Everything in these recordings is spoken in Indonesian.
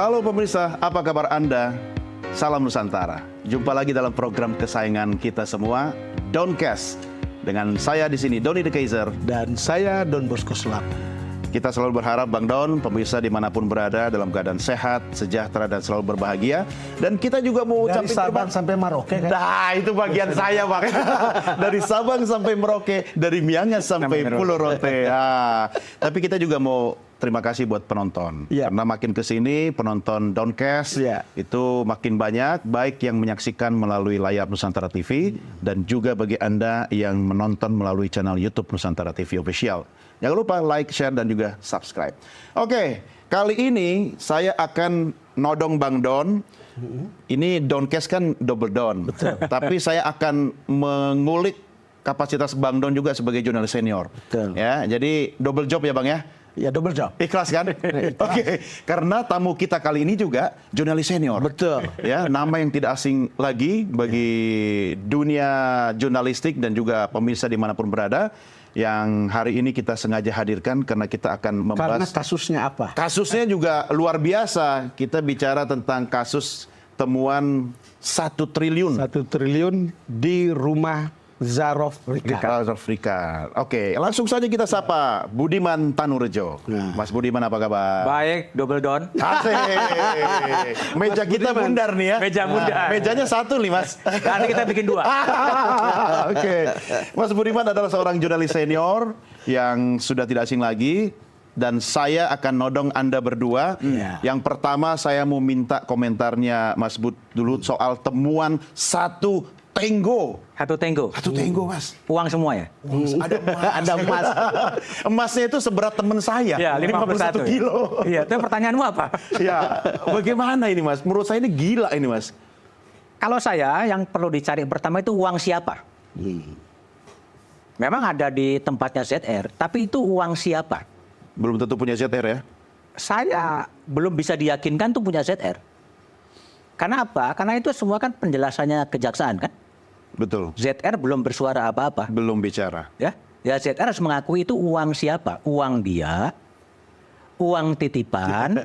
Halo pemirsa, apa kabar Anda? Salam Nusantara. Jumpa lagi dalam program kesayangan kita semua, Doncast. Dengan saya di sini, Doni The Kaiser. Dan saya Don Bosco Slap. Kita selalu berharap Bang Don, pemirsa dimanapun berada dalam keadaan sehat, sejahtera dan selalu berbahagia. Dan kita juga mau Dari ucapin Sabang sampai Merauke kan? Nah, itu bagian saya Bang. Dari Sabang sampai Merauke, dari Miangas sampai Pulau Rote. Ah, tapi kita juga mau terima kasih buat penonton. Ya. Karena makin kesini penonton Doncast Ya. itu makin banyak, baik yang menyaksikan melalui layar Nusantara TV dan juga bagi Anda yang menonton melalui channel YouTube Nusantara TV Official. Jangan lupa like, share, dan juga subscribe. Oke, kali ini saya akan nodong Bang Don. Ini Doncast kan double Don. Betul. Tapi saya akan mengulik kapasitas Bang Don juga sebagai jurnalis senior. Betul. Ya, jadi double job ya Bang ya? Ya double job. Ikhlas kan? Oke, karena tamu kita kali ini juga jurnalis senior. Betul. Ya, nama yang tidak asing lagi bagi dunia jurnalistik dan juga pemirsa dimanapun berada. Yang hari ini kita sengaja hadirkan karena kita akan Karena membahas kasusnya apa? kasusnya juga luar biasa. Kita bicara tentang kasus temuan 1 triliun. 1 triliun di rumah Zarof Rika. Afrika. Oke, langsung saja kita sapa Budiman Tanurejo. Nah. Mas Budiman apa kabar? Baik, double Don. Asik. Meja kita bundar nih ya. Meja bundar. Mejanya 1 nih Mas. Nanti kita bikin 2. Oke. Mas Budiman adalah seorang jurnalis senior yang sudah tidak asing lagi. Dan saya akan nodong Anda berdua. Iya. Yang pertama saya mau minta komentarnya Mas Bud dulu soal temuan 1 tenggo. 1 tenggo. 1 tenggo Mas. Uang semua ya? Ada emas. Ada emas. Emasnya itu seberat teman saya. Ya, 51 51 kilo. Iya, itu pertanyaanmu apa? Ya, bagaimana ini Mas? Menurut saya ini gila ini Mas. Kalau saya yang perlu dicari pertama itu uang siapa? Memang ada di tempatnya ZR, tapi itu uang siapa? Belum tentu punya ZR ya. Saya belum bisa diyakinkan itu punya ZR. Karena apa? Karena itu semua kan penjelasannya kejaksaan kan? Betul. ZR belum bersuara apa-apa. Belum bicara. Ya ZR harus mengakui itu uang siapa? Uang dia, uang titipan,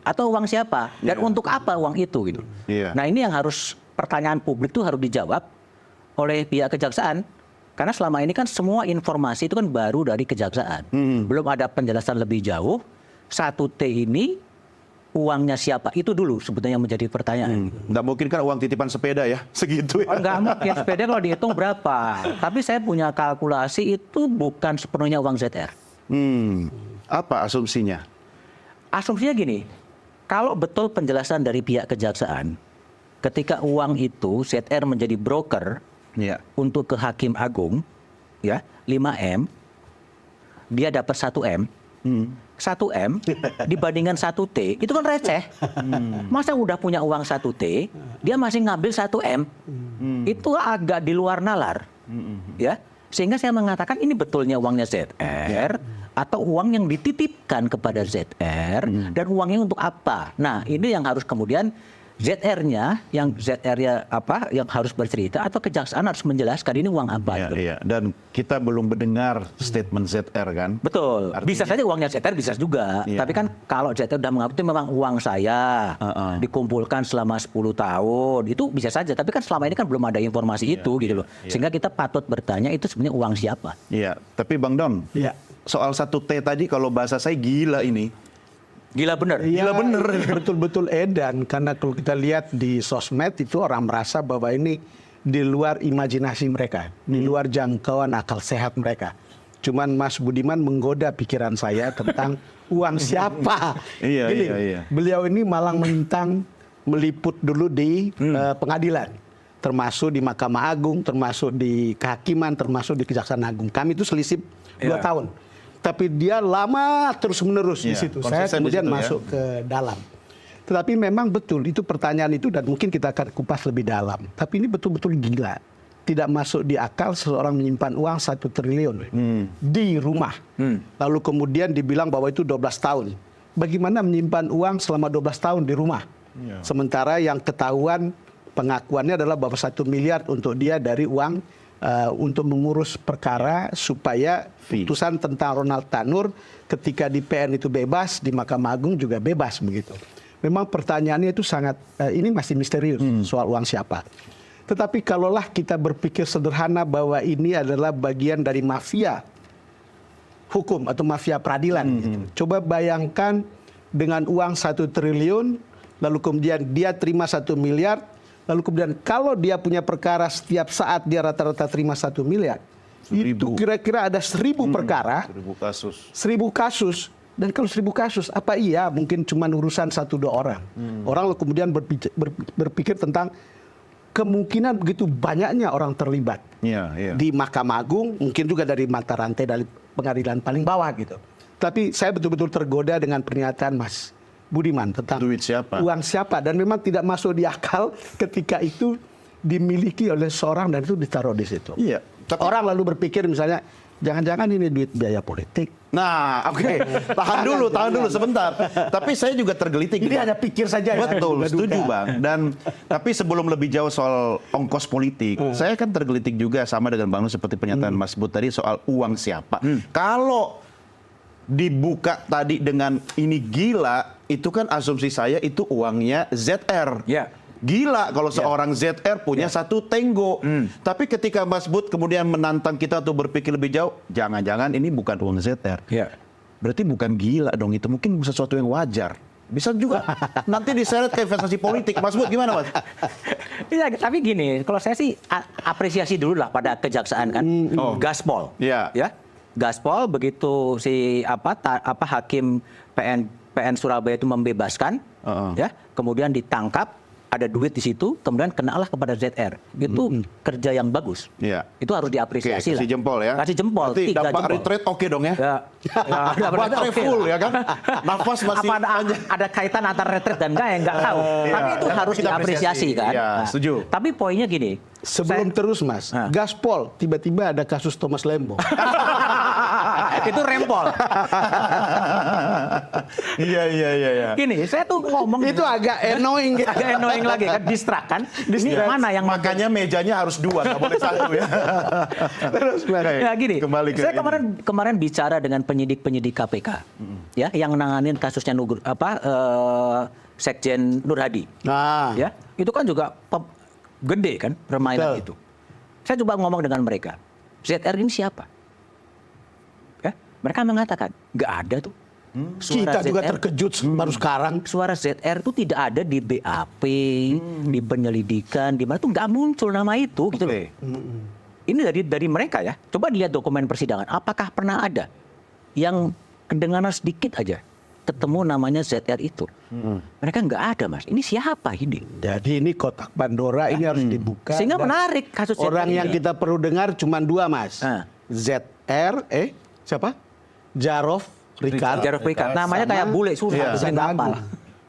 atau uang siapa? Dan untuk apa uang itu gitu. Iya. Nah ini yang harus pertanyaan publik itu harus dijawab oleh pihak kejaksaan. Karena selama ini kan semua informasi itu kan baru dari kejaksaan. Belum ada penjelasan lebih jauh. 1T ini uangnya siapa? Itu dulu sebetulnya menjadi pertanyaan. Nggak mungkin kan uang titipan sepeda ya, segitu ya. Oh, nggak mungkin sepeda kalau dihitung berapa. Tapi saya punya kalkulasi itu bukan sepenuhnya uang ZR. Apa asumsinya? Asumsinya gini, kalau betul penjelasan dari pihak kejaksaan, ketika uang itu ZR menjadi broker Ya. untuk ke Hakim Agung, ya 5M, dia dapat 1M. 1M dibandingkan 1T itu kan receh. Masa udah punya uang 1T, dia masih ngambil 1M. Itu agak di luar nalar. Ya. Sehingga saya mengatakan ini betulnya uangnya ZR atau uang yang dititipkan kepada ZR dan uangnya untuk apa? Nah, ini yang harus kemudian ZR-nya apa yang harus bercerita atau kejaksaan harus menjelaskan ini uang apa Ya, gitu. iya. Dan kita belum mendengar statement ZR kan. Betul. Bisa saja uangnya ZR bisa juga. Iya. Tapi kan kalau ZR sudah mengaku itu memang uang saya dikumpulkan selama 10 tahun. Itu bisa saja. Tapi kan selama ini kan belum ada informasi itu gitu loh. Sehingga kita patut bertanya itu sebenarnya uang siapa. Iya. Tapi Bang Don, Iya. soal 1T tadi kalau bahasa saya gila ini. Gila bener. Iya, betul-betul edan. Karena kalau kita lihat di sosmed itu orang merasa bahwa ini di luar imajinasi mereka. Di luar jangkauan akal sehat mereka. Cuman Mas Budiman menggoda pikiran saya tentang uang siapa. Iya, Gini, iya. beliau ini malang melintang meliput dulu di pengadilan. Termasuk di Mahkamah Agung, termasuk di kehakiman, termasuk di Kejaksaan Agung. Kami itu selisih 2 tahun. Tapi dia lama terus-menerus di situ. Saya konsisten di kemudian situ, ya. masuk ke dalam. Tetapi memang betul, itu pertanyaan itu dan mungkin kita akan kupas lebih dalam. Tapi ini betul-betul gila. Tidak masuk di akal seseorang menyimpan uang 1 triliun di rumah. Lalu kemudian dibilang bahwa itu 12 tahun. Bagaimana menyimpan uang selama 12 tahun di rumah? Sementara yang ketahuan pengakuannya adalah bahwa 1 miliar untuk dia dari uang untuk mengurus perkara supaya putusan tentang Ronald Tanur ketika di PN itu bebas, di Mahkamah Agung juga bebas begitu. memang pertanyaannya itu sangat, ini masih misterius soal uang siapa. Tetapi kalaulah kita berpikir sederhana bahwa ini adalah bagian dari mafia hukum atau mafia peradilan. Gitu. Coba bayangkan dengan uang 1 triliun, lalu kemudian dia terima 1 miliar, lalu kemudian kalau dia punya perkara setiap saat dia rata-rata terima 1 miliar. 1.000. Itu kira-kira ada 1.000 perkara, 1000 kasus. 1.000 kasus. Dan kalau 1.000 kasus, apa iya mungkin cuma urusan 1-2 orang. Orang lalu kemudian berpikir tentang kemungkinan begitu banyaknya orang terlibat. Iya. Di Mahkamah Agung, mungkin juga dari mata rantai dari pengadilan paling bawah gitu. Tapi saya betul-betul tergoda dengan pernyataan Mas Budiman tentang Duit siapa? uang siapa. Dan memang tidak masuk di akal ketika itu dimiliki oleh seorang dan itu ditaruh di situ. Iya. Tapi, Orang lalu berpikir misalnya, jangan-jangan ini duit biaya politik. nah, oke. Tahan dulu sebentar. Tapi saya juga tergelitik. Ini hanya pikir saja ya. Betul, duga-duga. setuju Bang. Dan tapi sebelum lebih jauh soal ongkos politik, saya kan tergelitik juga sama dengan Bang Nur seperti pernyataan Mas Bud tadi soal uang siapa. Kalau dibuka tadi dengan ini gila, itu kan asumsi saya itu uangnya ZR. Ya. Gila kalau seorang ZR punya 1 Tango. Tapi ketika Mas Bud kemudian menantang kita untuk berpikir lebih jauh, jangan-jangan ini bukan uang ZR. Ya. Berarti bukan gila dong, itu mungkin sesuatu yang wajar. Bisa juga nanti diseret ke investasi politik. Mas Bud gimana Mas? Iya, tapi gini, kalau saya sih apresiasi dulu lah pada kejaksaan kan. Gaspol. Iya. Ya. Gaspol begitu si hakim PN Surabaya itu membebaskan, ya, kemudian ditangkap, ada duit di situ, kemudian kenalah kepada ZR. Itu kerja yang bagus. Iya. Itu harus diapresiasi lah. Kasih jempol ya. Kasih jempol. Berarti 3 dampak jempol. retreat oke dong ya. Ya. Baterai Oke full lah. ya kan. Nafas masih Apa ada kaitan antara retreat dan enggak ya nggak tahu. Tapi itu harus kita diapresiasi kan. Iya, Nah, setuju. Tapi poinnya gini. Sebelum terus Mas, Gaspol tiba-tiba ada kasus Thomas Lembong. itu rempol. Iya. Gini, saya tuh ngomong Itu agak annoying. agak annoying lagi kan, distract kan. Ini mana yang makanya mejanya harus 2, nggak boleh 1 ya. Terus Ya gini, Kembali ke saya ini. kemarin bicara dengan penyidik KPK, ya, yang nanganin kasusnya Sekjen Nur Hadi, Nah, ya, itu kan juga gede kan permainan Betul. itu. Saya coba ngomong dengan mereka, ZR ini siapa? Ya, mereka mengatakan nggak ada tuh. kita juga ZR terkejut baru sekarang. Suara ZR itu tidak ada di BAP, di penyelidikan, di mana tuh nggak muncul nama itu gitu loh. Oke. Ini dari mereka ya. Coba dilihat dokumen persidangan. Apakah pernah ada yang kedengaran sedikit aja ketemu namanya ZR itu? Mereka nggak ada, Mas. Ini siapa ini? Jadi ini kotak Pandora ini harus dibuka. Sehingga dan menarik kasus orang ZR yang ini. kita perlu dengar cuma 2 Mas. ZR, siapa? Jarod Ricard. Jarod Ricard. Namanya kayak bule Iya. susah bisa ngapal.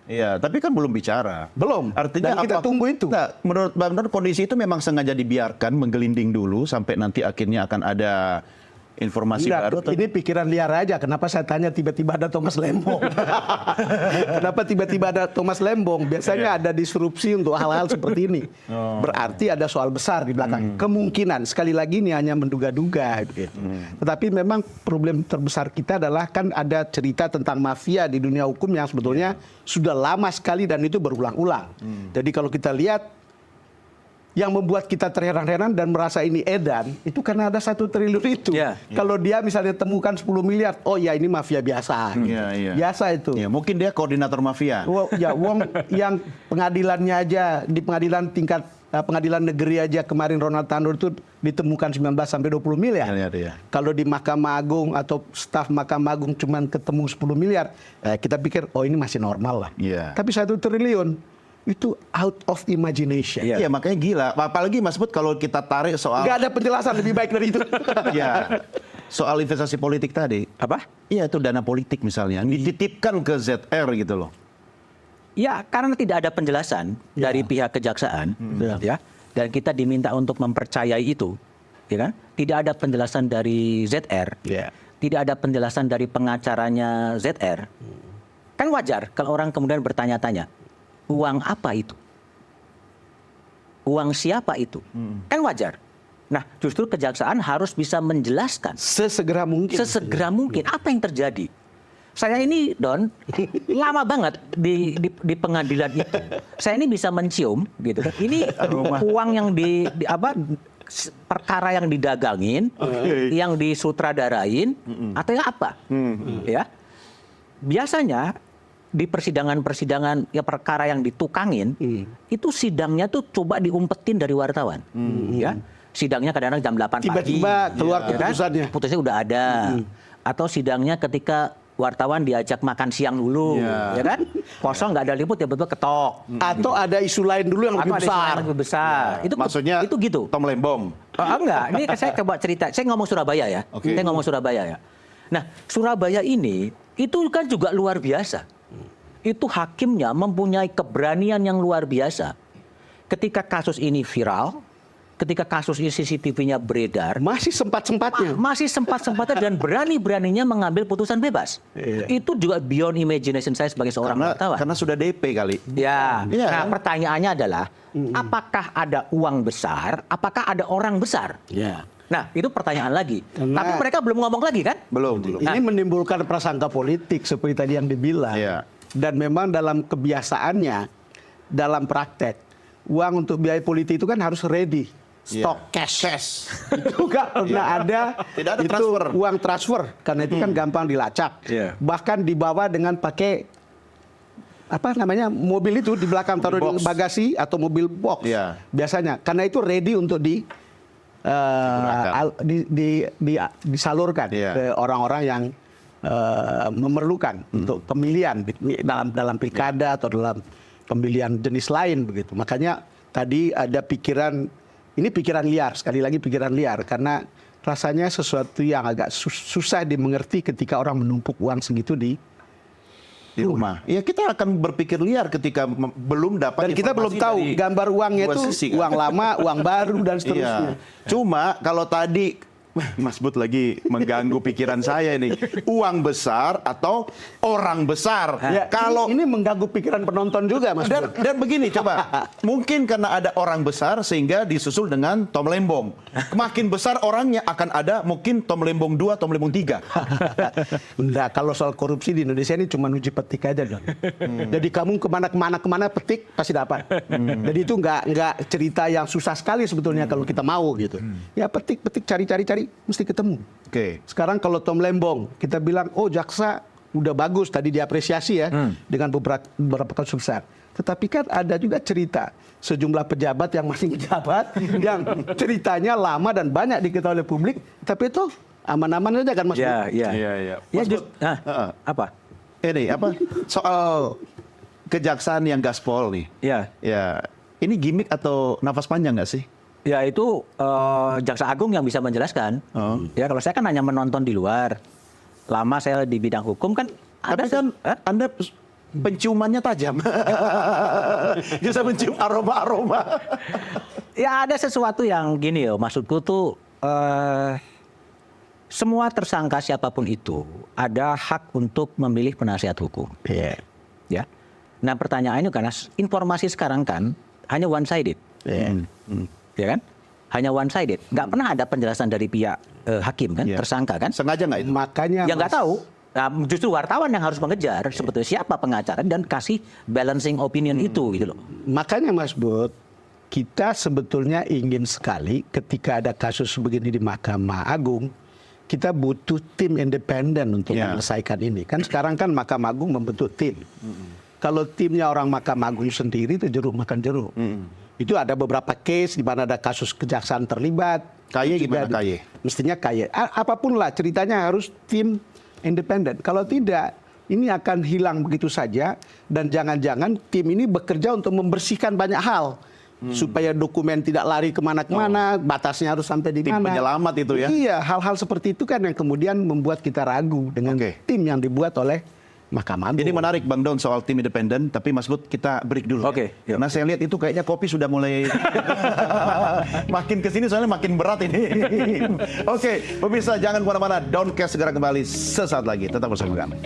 Iya, tapi kan belum bicara. Belum. Artinya Dan kita tunggu itu. Nah, menurut Bang Nur kondisi itu memang sengaja dibiarkan menggelinding dulu sampai nanti akhirnya akan ada informasi Enggak, baru. ini pikiran liar aja. Kenapa saya tanya tiba-tiba ada Thomas Lembong? Kenapa tiba-tiba ada Thomas Lembong? Biasanya ada disrupsi untuk hal-hal seperti ini. Berarti ada soal besar di belakang. Kemungkinan, sekali lagi ini hanya menduga-duga. Gitu. Tetapi memang problem terbesar kita adalah kan ada cerita tentang mafia di dunia hukum yang sebetulnya sudah lama sekali dan itu berulang-ulang. Jadi kalau kita lihat yang membuat kita terheran-heran dan merasa ini edan, itu karena ada 1 triliun itu. Ya. Kalau dia misalnya temukan 10 miliar, oh ya ini mafia biasa. Iya. Biasa itu. Ya, mungkin dia koordinator mafia. Wong yang pengadilannya aja, di pengadilan tingkat pengadilan negeri aja kemarin Ronald Tanur itu ditemukan 19 sampai 20 miliar. Iya. Kalau di Mahkamah Agung atau staf Mahkamah Agung cuma ketemu 10 miliar, kita pikir oh ini masih normal lah. Iya. Tapi 1 triliun itu out of imagination. Iya, makanya gila. Apalagi Mas Bud kalau kita tarik soal Nggak ada penjelasan lebih baik dari itu. ya, soal investasi politik tadi. Apa? Iya, itu dana politik misalnya dititipkan ke ZR gitu loh. Ya, karena tidak ada penjelasan dari pihak kejaksaan, ya, dan kita diminta untuk mempercayai itu, ya kan? Tidak ada penjelasan dari ZR, tidak ada penjelasan dari pengacaranya ZR. Kan wajar kalau orang kemudian bertanya-tanya, uang apa itu? Uang siapa itu? Kan wajar. Nah, justru kejaksaan harus bisa menjelaskan Sesegera mungkin. sesegera mungkin apa yang terjadi. Saya ini Don lama banget di pengadilan itu. Saya ini bisa mencium gitu kan. Ini uang yang perkara yang didagangin, yang disutradarain atau yang apa? Ya. Biasanya di persidangan-persidangan ya perkara yang ditukangin itu sidangnya tuh coba diumpetin dari wartawan. Ya. Sidangnya kadang-kadang jam 8 pagi. Tiba-tiba keluar ya kan? keputusannya. Putusnya udah ada. Atau sidangnya ketika wartawan diajak makan siang dulu, ya kan? Kosong nggak ada liput ya betul ketok. Atau ada isu lain dulu yang Atau lebih ada isu besar. lain yang lebih besar. Itu Maksudnya itu gitu. Tom Lembong. Enggak, ini saya coba cerita. Saya ngomong Surabaya ya. Oke. Saya ngomong Surabaya ya. Nah, Surabaya ini itu kan juga luar biasa. Itu hakimnya mempunyai keberanian yang luar biasa. Ketika kasus ini viral, ketika kasus ini CCTV-nya beredar, Masih sempat-sempatnya. masih sempat-sempatnya dan berani-beraninya mengambil putusan bebas. Itu juga beyond imagination saya sebagai seorang wartawan. Karena sudah DP kali. Ya, Iya, nah kan? pertanyaannya adalah, apakah ada uang besar, apakah ada orang besar? Ya. Nah, itu pertanyaan lagi. Karena- Tapi mereka belum ngomong lagi kan? Belum. Ini menimbulkan prasangka politik seperti tadi yang dibilang. Iya. Dan memang dalam kebiasaannya, dalam praktek, uang untuk biaya politik itu kan harus ready. Stok cash. Itu karena ada, Tidak ada itu transfer. uang transfer. Karena itu kan gampang dilacak. Iya. Bahkan dibawa dengan pakai apa namanya mobil itu di belakang taruh di box. bagasi atau mobil box. Iya. Biasanya karena itu ready untuk disalurkan Iya. ke orang-orang yang memerlukan untuk pemilihan dalam pilkada atau dalam pemilihan jenis lain begitu. Makanya tadi ada pikiran, ini pikiran liar, sekali lagi pikiran liar karena rasanya sesuatu yang agak susah dimengerti ketika orang menumpuk uang segitu di rumah. Ya kita akan berpikir liar ketika belum dapat dan kita belum informasi tahu dari gambar uangnya dua itu sisi, kan? uang lama, uang baru dan seterusnya. Iya. Cuma kalau tadi Mas Bud lagi mengganggu pikiran saya ini. Uang besar atau orang besar. Ya, Kalau ini mengganggu pikiran penonton juga, Mas. dan begini coba, mungkin karena ada orang besar sehingga disusul dengan Tom Lembong. Makin besar orangnya akan ada mungkin Tom Lembong 2, Tom Lembong 3. Enggak, kalau soal korupsi di Indonesia ini cuma uji petik aja, Don. Jadi kamu kemana petik pasti dapat. Jadi itu enggak cerita yang susah sekali sebetulnya kalau kita mau gitu. Ya petik, cari, mesti ketemu. Oke. Sekarang kalau Tom Lembong, kita bilang, oh jaksa udah bagus tadi diapresiasi ya dengan beberapa kasus besar. Tetapi kan ada juga cerita sejumlah pejabat yang masih pejabat yang ceritanya lama dan banyak diketahui oleh publik, tapi itu aman-aman saja kan Mas. Iya. Iya. Ya, Mas Bud, apa? ini apa soal kejaksaan yang gaspol nih? Ya. Ya, ini gimmick atau nafas panjang nggak sih? Ya itu Jaksa Agung yang bisa menjelaskan. Ya kalau saya kan hanya menonton di luar. Lama saya di bidang hukum kan. Tapi kan Anda penciumannya tajam. Bisa mencium aroma-aroma. Ya ada sesuatu yang gini ya, maksudku tuh semua tersangka siapapun itu ada hak untuk memilih penasihat hukum. Iya. Ya. Nah pertanyaannya karena informasi sekarang kan hanya one sided. Iya. Ya kan? Hanya one sided. Nggak pernah ada penjelasan dari pihak hakim kan, Iya. tersangka kan? Sengaja nggak itu? Makanya Yang nggak Mas, tahu. Nah, justru wartawan yang harus mengejar sebetulnya siapa pengacara dan kasih balancing opinion itu gitu loh. Makanya Mas Bud, kita sebetulnya ingin sekali ketika ada kasus begini di Mahkamah Agung, kita butuh tim independen untuk Ya. menyelesaikan ini. Kan sekarang kan Mahkamah Agung membentuk tim. Kalau timnya orang Mahkamah Agung sendiri itu jeruk makan jeruk. Itu ada beberapa case di mana ada kasus kejaksaan terlibat. KY gimana Juga KY? Mestinya KY. Apapun lah ceritanya harus tim independen. Kalau tidak, ini akan hilang begitu saja dan jangan-jangan tim ini bekerja untuk membersihkan banyak hal. Supaya dokumen tidak lari kemana-kemana, batasnya harus sampai di Tim mana. penyelamat itu ya? Iya, hal-hal seperti itu kan yang kemudian membuat kita ragu dengan Oke. tim yang dibuat oleh Mahkamah Agung. Ini menarik Bang Don soal tim independen, tapi Mas Bud kita break dulu. Oke, ya. Karena saya lihat itu kayaknya kopi sudah mulai makin kesini soalnya makin berat ini. Oke, pemirsa jangan kemana-mana. Downcast segera kembali sesaat lagi. Tetap bersama kami.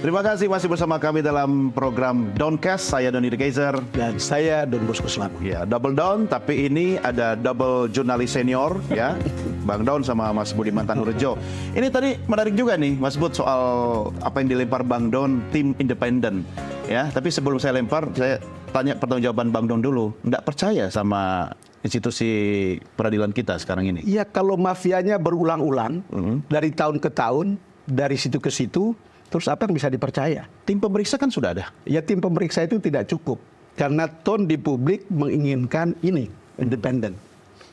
Terima kasih masih bersama kami dalam program Downcast. Saya Doni De Kaiser. Dan saya Don Bosco Slamet. Ya, double down, tapi ini ada double jurnalis senior, ya, Bang Don sama Mas Budiman Tanurejo. Ini tadi menarik juga nih, Mas Bud, soal apa yang dilempar Bang Don, tim independen, ya. Tapi sebelum saya lempar, saya tanya pertanggungjawaban Bang Don dulu. Nggak percaya sama institusi peradilan kita sekarang ini? Ya kalau mafianya berulang-ulang dari tahun ke tahun, dari situ ke situ, terus apa yang bisa dipercaya? Tim pemeriksa kan sudah ada. Ya tim pemeriksa itu tidak cukup. Karena tone di publik menginginkan ini, independen.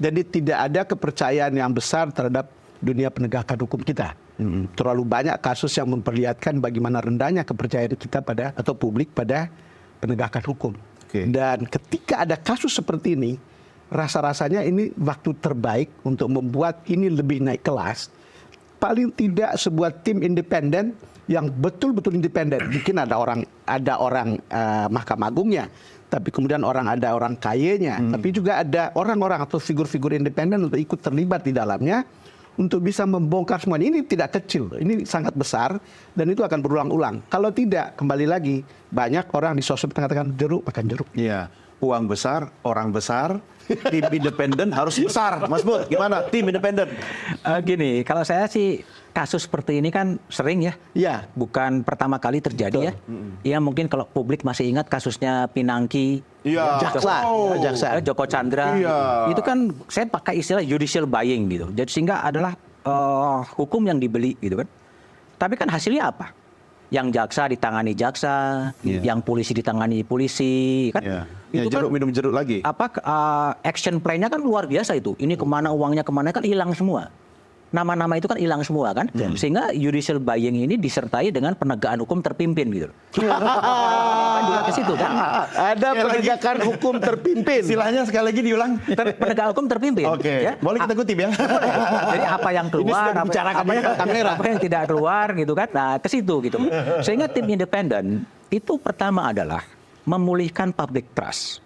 Jadi tidak ada kepercayaan yang besar terhadap dunia penegakan hukum kita. Terlalu banyak kasus yang memperlihatkan bagaimana rendahnya kepercayaan kita pada, atau publik pada penegakan hukum. Oke. Dan ketika ada kasus seperti ini, rasa-rasanya ini waktu terbaik untuk membuat ini lebih naik kelas. Paling tidak sebuah tim independen yang betul-betul independen. Mungkin ada orang Mahkamah Agungnya, tapi kemudian ada orang KY-nya, tapi juga ada orang-orang atau figur-figur independen untuk ikut terlibat di dalamnya untuk bisa membongkar semuanya. Ini tidak kecil, ini sangat besar dan itu akan berulang-ulang. Kalau tidak, kembali lagi banyak orang di sosmed mengatakan jeruk makan jeruk. Iya, uang besar, orang besar, tim independen harus besar. Mas Bud, gimana tim independen? Gini, kalau saya sih kasus seperti ini kan sering ya. Ya. Bukan pertama kali terjadi ya. Ya mungkin kalau publik masih ingat kasusnya Pinangki, Iya. Jaksa. Joko Chandra. Iya. Itu kan saya pakai istilah judicial buying gitu. Jadi sehingga adalah hukum yang dibeli gitu kan. Tapi kan hasilnya apa? Yang jaksa ditangani jaksa, yang polisi ditangani polisi, kan? Iya. Itu Ya, jeruk kan minum jeruk lagi. action plan-nya kan luar biasa itu. Ini kemana uangnya kemana kan hilang semua. Nama-nama itu kan hilang semua kan. Sehingga judicial buying ini disertai dengan penegakan hukum terpimpin gitu. Kan juga ke situ kan. Ada penegakan hukum terpimpin. Istilahnya sekali lagi diulang. Penegakan hukum terpimpin. Oke, Ya. boleh kita kutip ya? Jadi apa yang keluar, sedang dibicarakan di kamera. apa yang tidak keluar gitu kan. Nah, ke situ gitu. Sehingga tim independen itu pertama adalah memulihkan public trust.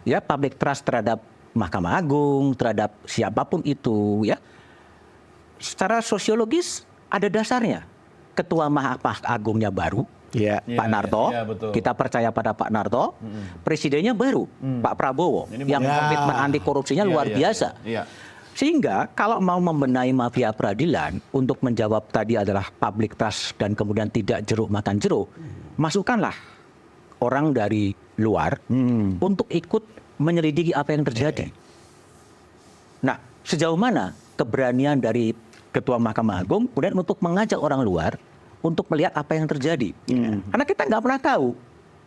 Ya, public trust terhadap Mahkamah Agung, terhadap siapapun itu ya. Secara sosiologis ada dasarnya. Ketua Mahkamah Agungnya baru, Ya. Pak Narto. iya, betul. Kita percaya pada Pak Narto. Presidennya baru, Pak Prabowo, yang komitmen anti korupsinya luar biasa. Iya. Sehingga kalau mau membenahi mafia peradilan untuk menjawab tadi adalah public trust dan kemudian tidak jeruk makan jeruk, masukkanlah orang dari luar untuk ikut menyelidiki apa yang terjadi. Nah, sejauh mana keberanian dari Ketua Mahkamah Agung kemudian untuk mengajak orang luar untuk melihat apa yang terjadi. Karena kita nggak pernah tahu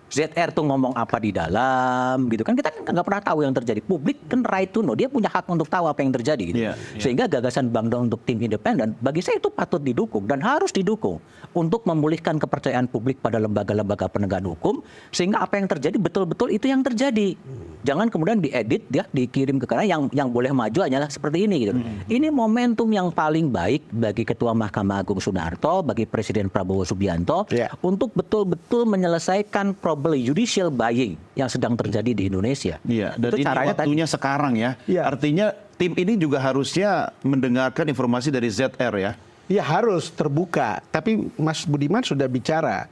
ZR tuh ngomong apa di dalam gitu kan, kita kan nggak pernah tahu yang terjadi. Publik kan right to know, dia punya hak untuk tahu apa yang terjadi gitu. Sehingga gagasan Bang Don untuk tim independen bagi saya itu patut didukung dan harus didukung untuk memulihkan kepercayaan publik pada lembaga-lembaga penegakan hukum, sehingga apa yang terjadi betul-betul itu yang terjadi. Jangan kemudian diedit ya, dikirim ke kanan, yang boleh maju hanyalah seperti ini gitu. Ini momentum yang paling baik bagi Ketua Mahkamah Agung Sunarto, bagi Presiden Prabowo Subianto untuk betul-betul menyelesaikan problem judicial buying yang sedang terjadi di Indonesia. Iya, dan Itu ini caranya waktunya sekarang ya. Iya. Artinya tim ini juga harusnya mendengarkan informasi dari ZR ya. Ya harus terbuka. Tapi Mas Budiman sudah bicara.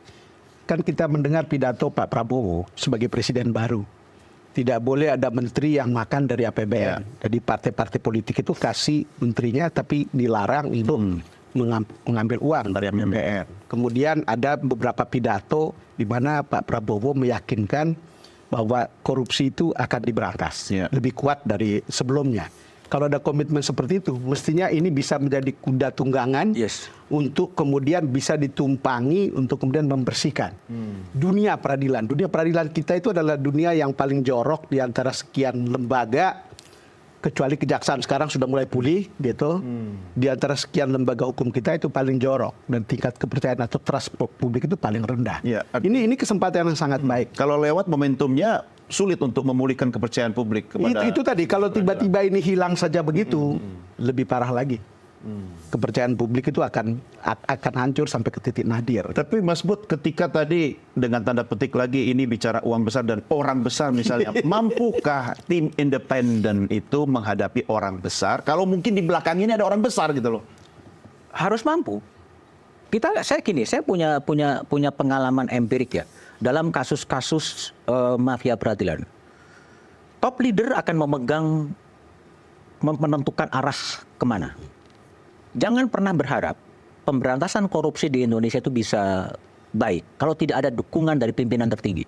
Kan kita mendengar pidato Pak Prabowo sebagai presiden baru. Tidak boleh ada menteri yang makan dari APBN. Jadi partai-partai politik itu kasih menterinya tapi dilarang untuk mengambil uang dari APBN. Kemudian ada beberapa pidato di mana Pak Prabowo meyakinkan bahwa korupsi itu akan diberantas. Lebih kuat dari sebelumnya. Kalau ada komitmen seperti itu, mestinya ini bisa menjadi kuda tunggangan untuk kemudian bisa ditumpangi untuk kemudian membersihkan dunia peradilan. Dunia peradilan kita itu adalah dunia yang paling jorok di antara sekian lembaga, kecuali kejaksaan sekarang sudah mulai pulih gitu. Di antara sekian lembaga hukum kita itu paling jorok dan tingkat kepercayaan atau trust publik itu paling rendah. Ini kesempatan yang sangat baik. Kalau lewat momentumnya sulit untuk memulihkan kepercayaan publik kepada Itu tadi, kalau tiba-tiba ini hilang saja begitu, lebih parah lagi. Kepercayaan publik itu akan hancur sampai ke titik nadir. Tapi Mas Bud, ketika tadi dengan tanda petik lagi ini bicara uang besar dan orang besar misalnya, mampukah tim independen itu menghadapi orang besar? Kalau mungkin di belakang ini ada orang besar gitu loh. Harus mampu. Saya punya pengalaman empirik ya dalam kasus-kasus mafia peradilan. Top leader akan menentukan arah kemana. Jangan pernah berharap pemberantasan korupsi di Indonesia itu bisa baik kalau tidak ada dukungan dari pimpinan tertinggi.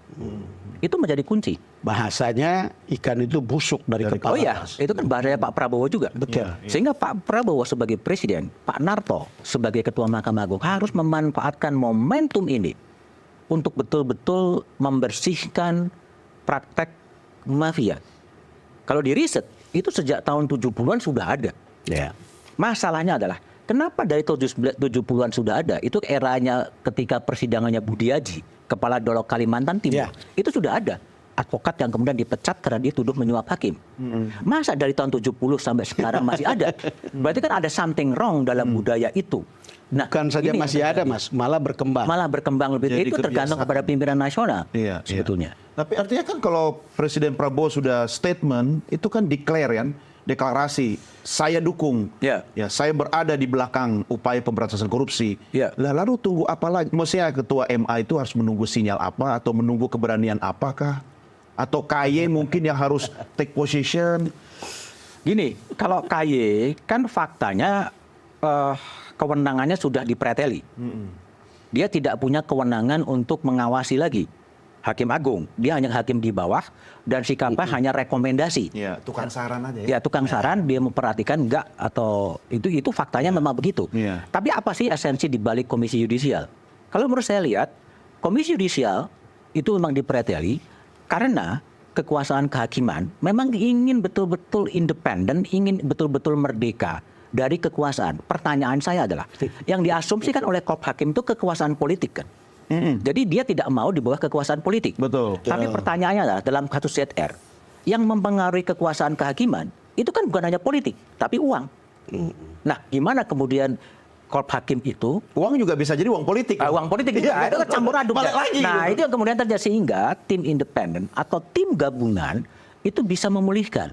Itu menjadi kunci. Bahasanya ikan itu busuk dari kepala. Oh iya, itu kan bahasanya Pak Prabowo juga. Betul. Sehingga Pak Prabowo sebagai presiden, Pak Narto sebagai ketua Mahkamah Agung harus memanfaatkan momentum ini untuk betul-betul membersihkan praktek mafia. Kalau di riset, itu sejak tahun 70-an sudah ada. Ya. Masalahnya adalah, kenapa dari tahun 70-an sudah ada? Itu eranya ketika persidangannya Budiaji, Kepala Dolok Kalimantan Timur. Ya. Itu sudah ada. Advokat yang kemudian dipecat karena dia tuduh menyuap hakim. Masa dari tahun 70 sampai sekarang masih ada? Berarti kan ada something wrong dalam budaya itu. Nah, Bukan saja ini masih ada, Mas, malah berkembang. malah berkembang lebih. Jadi Itu tergantung kebiasaan. kepada pimpinan nasional Iya, sebetulnya. iya. Tapi artinya kan kalau Presiden Prabowo sudah statement, itu kan declare kan, deklarasi, saya dukung, Ya. ya saya berada di belakang upaya pemberantasan korupsi. Ya. Lah lalu tunggu apa lagi? Maksudnya ketua MA itu harus menunggu sinyal apa atau menunggu keberanian apakah? Atau KY mungkin yang harus take position? Gini, kalau KY kan faktanya kewenangannya sudah dipreteli. Dia tidak punya kewenangan untuk mengawasi lagi Hakim Agung. Dia hanya hakim di bawah dan sikapnya hanya rekomendasi. Ya, tukang saran aja ya. Ya, tukang saran, dia memperhatikan enggak atau itu faktanya memang begitu. Iya. Tapi apa sih esensi di balik komisi yudisial? Kalau menurut saya lihat, komisi yudisial itu memang dipreteli karena kekuasaan kehakiman memang ingin betul-betul independen, ingin betul-betul merdeka dari kekuasaan. Pertanyaan saya adalah, yang diasumsikan oleh Korp Hakim itu kekuasaan politik kan? Jadi dia tidak mau di bawah kekuasaan politik. Betul. Tapi pertanyaannya adalah dalam kasus ZR, yang mempengaruhi kekuasaan kehakiman itu kan bukan hanya politik, tapi uang. Nah, gimana kemudian Korp Hakim itu Uang juga bisa jadi uang politik. uang politik itu, Iya, itu kan campur aduk. balik ya. lagi Nah, gitu. itu yang kemudian terjadi sehingga tim independen atau tim gabungan itu bisa memulihkan.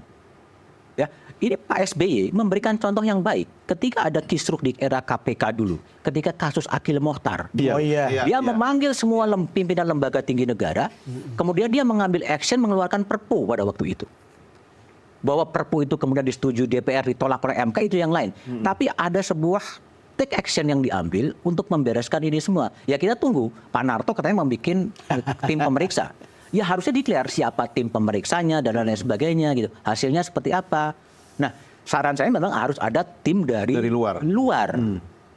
Ya, ini Pak SBY memberikan contoh yang baik ketika ada kisruh di era KPK dulu, ketika kasus Akil Mokhtar. Oh iya. Iya, Dia iya. memanggil semua pimpinan lembaga tinggi negara, kemudian dia mengambil action mengeluarkan Perpu pada waktu itu. Bahwa Perpu itu kemudian disetujui DPR, ditolak oleh MK itu yang lain. Tapi ada sebuah take action yang diambil untuk membereskan ini semua. Ya kita tunggu. Pak Narto katanya membuat tim pemeriksa. Ya harusnya declare siapa tim pemeriksanya dan lain sebagainya gitu. Hasilnya seperti apa. Nah, saran saya memang harus ada tim dari luar.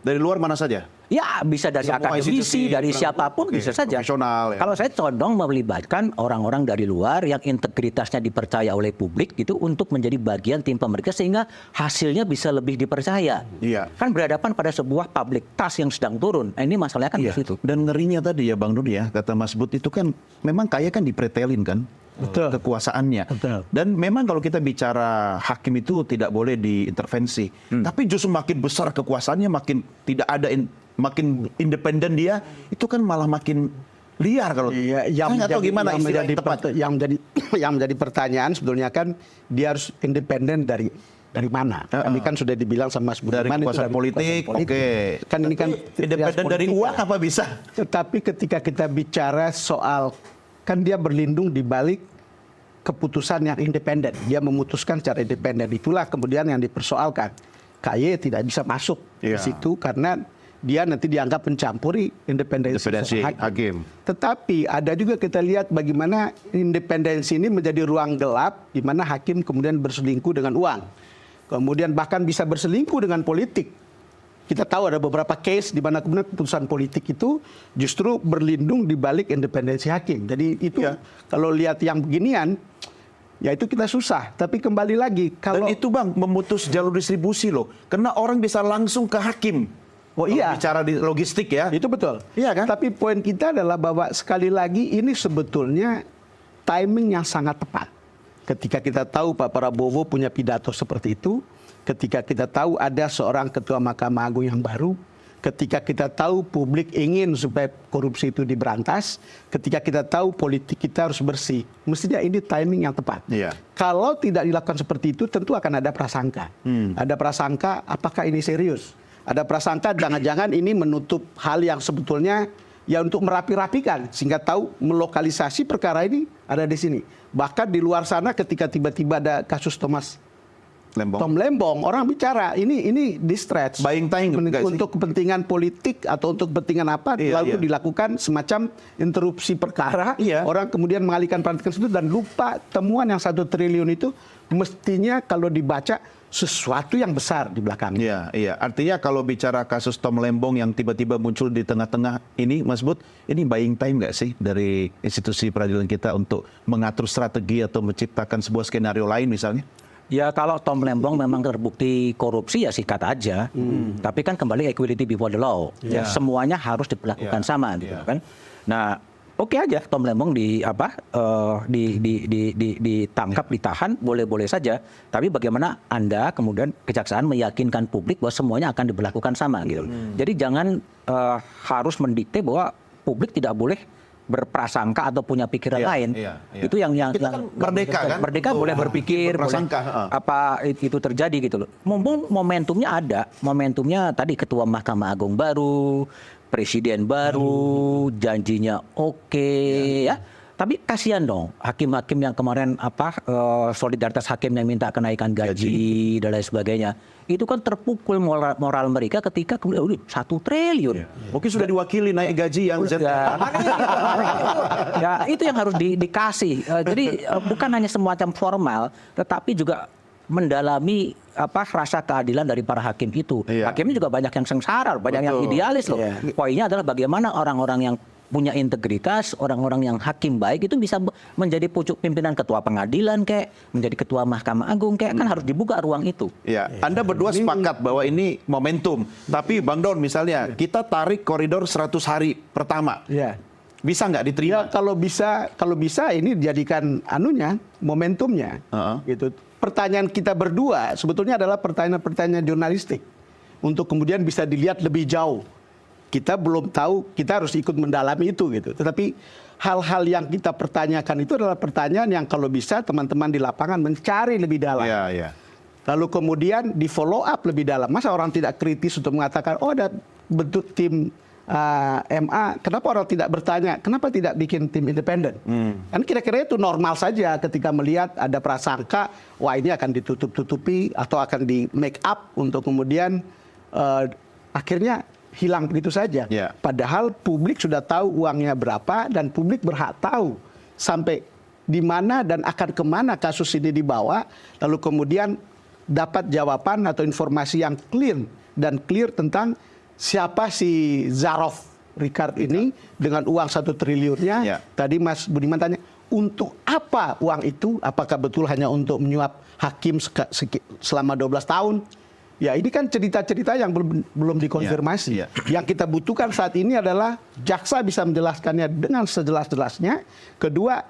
Dari luar mana saja? Ya bisa dari Semua akademisi, institusi dari kurang- siapapun oke, bisa saja. profesional, ya. Kalau saya condong melibatkan orang-orang dari luar yang integritasnya dipercaya oleh publik gitu untuk menjadi bagian tim pemeriksa sehingga hasilnya bisa lebih dipercaya. Iya. Kan berhadapan pada sebuah public trust yang sedang turun. Nah, ini masalahnya kan di situ. Dan ngerinya tadi ya Bang Dudi ya, kata Mas Bud itu kan memang kaya kan dipretelin kan. Betul. Kekuasaannya. Betul. Dan memang kalau kita bicara hakim itu tidak boleh diintervensi. Tapi justru makin besar kekuasaannya, makin tidak ada makin independen dia, itu kan malah makin liar kalau. Iya, Saya nggak tahu gimana istilah yang tepat. yang menjadi pertanyaan sebetulnya kan dia harus independen dari mana? Kami kan sudah dibilang sama Mas Dari Budiman itu kekuasaan politik, oke. Kan ini kan Independen dari uang apa bisa? Tetapi ketika kita bicara soal kan dia berlindung di balik keputusan yang independen. Dia memutuskan secara independen. Itulah kemudian yang dipersoalkan. KY tidak bisa masuk di Iya. situ karena dia nanti dianggap mencampuri independensi seorang hakim. Tetapi ada juga kita lihat bagaimana independensi ini menjadi ruang gelap di mana hakim kemudian berselingkuh dengan uang. Kemudian bahkan bisa berselingkuh dengan politik. Kita tahu ada beberapa case di mana kemudian keputusan politik itu justru berlindung di balik independensi hakim. Jadi itu kalau lihat yang beginian, ya itu kita susah. Tapi kembali lagi kalau Dan itu Bang memutus jalur distribusi loh. Karena orang bisa langsung ke hakim. Oh iya. Kalau bicara di logistik ya. itu betul. Iya kan? Tapi poin kita adalah bahwa sekali lagi ini sebetulnya timing yang sangat tepat. Ketika kita tahu Pak Prabowo punya pidato seperti itu, ketika kita tahu ada seorang ketua Mahkamah Agung yang baru, ketika kita tahu publik ingin supaya korupsi itu diberantas, ketika kita tahu politik kita harus bersih, mestinya ini timing yang tepat. Iya. Kalau tidak dilakukan seperti itu, tentu akan ada prasangka. Ada prasangka, apakah ini serius? ada prasangka jangan-jangan ini menutup hal yang sebetulnya ya untuk merapi-rapikan sehingga tahu melokalisasi perkara ini ada di sini. Bahkan di luar sana ketika tiba-tiba ada kasus Tom Lembong, orang bicara ini di-stretch. Buying time nggak sih? Untuk kepentingan politik atau untuk kepentingan apa, lalu dilakukan semacam interupsi perkara. Orang kemudian mengalihkan perhatian itu dan lupa temuan yang 1 triliun itu mestinya kalau dibaca sesuatu yang besar di belakangnya. Iya. Artinya kalau bicara kasus Tom Lembong yang tiba-tiba muncul di tengah-tengah ini, Mas Bud, ini buying time nggak sih dari institusi peradilan kita untuk mengatur strategi atau menciptakan sebuah skenario lain misalnya? Ya kalau Tom Lembong memang terbukti korupsi ya sikat aja. Tapi kan kembali equality before the law. Ya, semuanya harus diperlakukan sama gitu kan. Nah, oke aja Tom Lembong ditangkap, ditahan, boleh-boleh saja. Tapi bagaimana Anda kemudian kejaksaan meyakinkan publik bahwa semuanya akan diberlakukan sama gitu. Jadi jangan harus mendikte bahwa publik tidak boleh berprasangka atau punya pikiran lain. Itu yang kita kan merdeka kan? Merdeka boleh berpikir, boleh apa itu terjadi gitu loh. Mumpung momentumnya tadi Ketua Mahkamah Agung baru, Presiden baru, janjinya oke, ya. Tapi kasihan dong hakim-hakim yang kemarin solidaritas hakim yang minta kenaikan gaji dan lain sebagainya. Itu kan terpukul moral mereka ketika kemudian 1 triliun. Mungkin sudah diwakili naik gaji yang ya itu yang harus dikasih. Jadi bukan hanya semacam formal, tetapi juga mendalami rasa keadilan dari para hakim itu. Hakimnya juga banyak yang sengsara, banyak yang idealis loh. Poinnya adalah bagaimana orang-orang yang punya integritas, orang-orang yang hakim baik itu bisa menjadi pucuk pimpinan ketua pengadilan menjadi ketua Mahkamah Agung kan harus dibuka ruang itu. Ya, Anda berdua sepakat bahwa ini momentum. Tapi Bang Don misalnya, kita tarik koridor 100 hari pertama. Bisa nggak diterima? Ya, kalau bisa ini dijadikan momentumnya. Gitu. Pertanyaan kita berdua sebetulnya adalah pertanyaan-pertanyaan jurnalistik untuk kemudian bisa dilihat lebih jauh. Kita belum tahu, kita harus ikut mendalami itu gitu. Tetapi hal-hal yang kita pertanyakan itu adalah pertanyaan yang kalau bisa teman-teman di lapangan mencari lebih dalam. Lalu kemudian di follow up lebih dalam. Masa orang tidak kritis untuk mengatakan, oh ada bentuk tim MA, kenapa orang tidak bertanya, kenapa tidak bikin tim independen? Kan kira-kira itu normal saja ketika melihat ada prasangka, wah ini akan ditutup-tutupi atau akan di make up untuk kemudian akhirnya hilang begitu saja. Padahal publik sudah tahu uangnya berapa dan publik berhak tahu sampai di mana dan akan kemana kasus ini dibawa. Lalu kemudian dapat jawaban atau informasi yang clear tentang siapa si Zaroff Ricard ini dengan uang 1 triliunnya. Tadi Mas Budiman tanya, untuk apa uang itu? Apakah betul hanya untuk menyuap hakim selama 12 tahun? Ya ini kan cerita-cerita yang belum dikonfirmasi. Yang kita butuhkan saat ini adalah jaksa bisa menjelaskannya dengan sejelas-jelasnya. Kedua,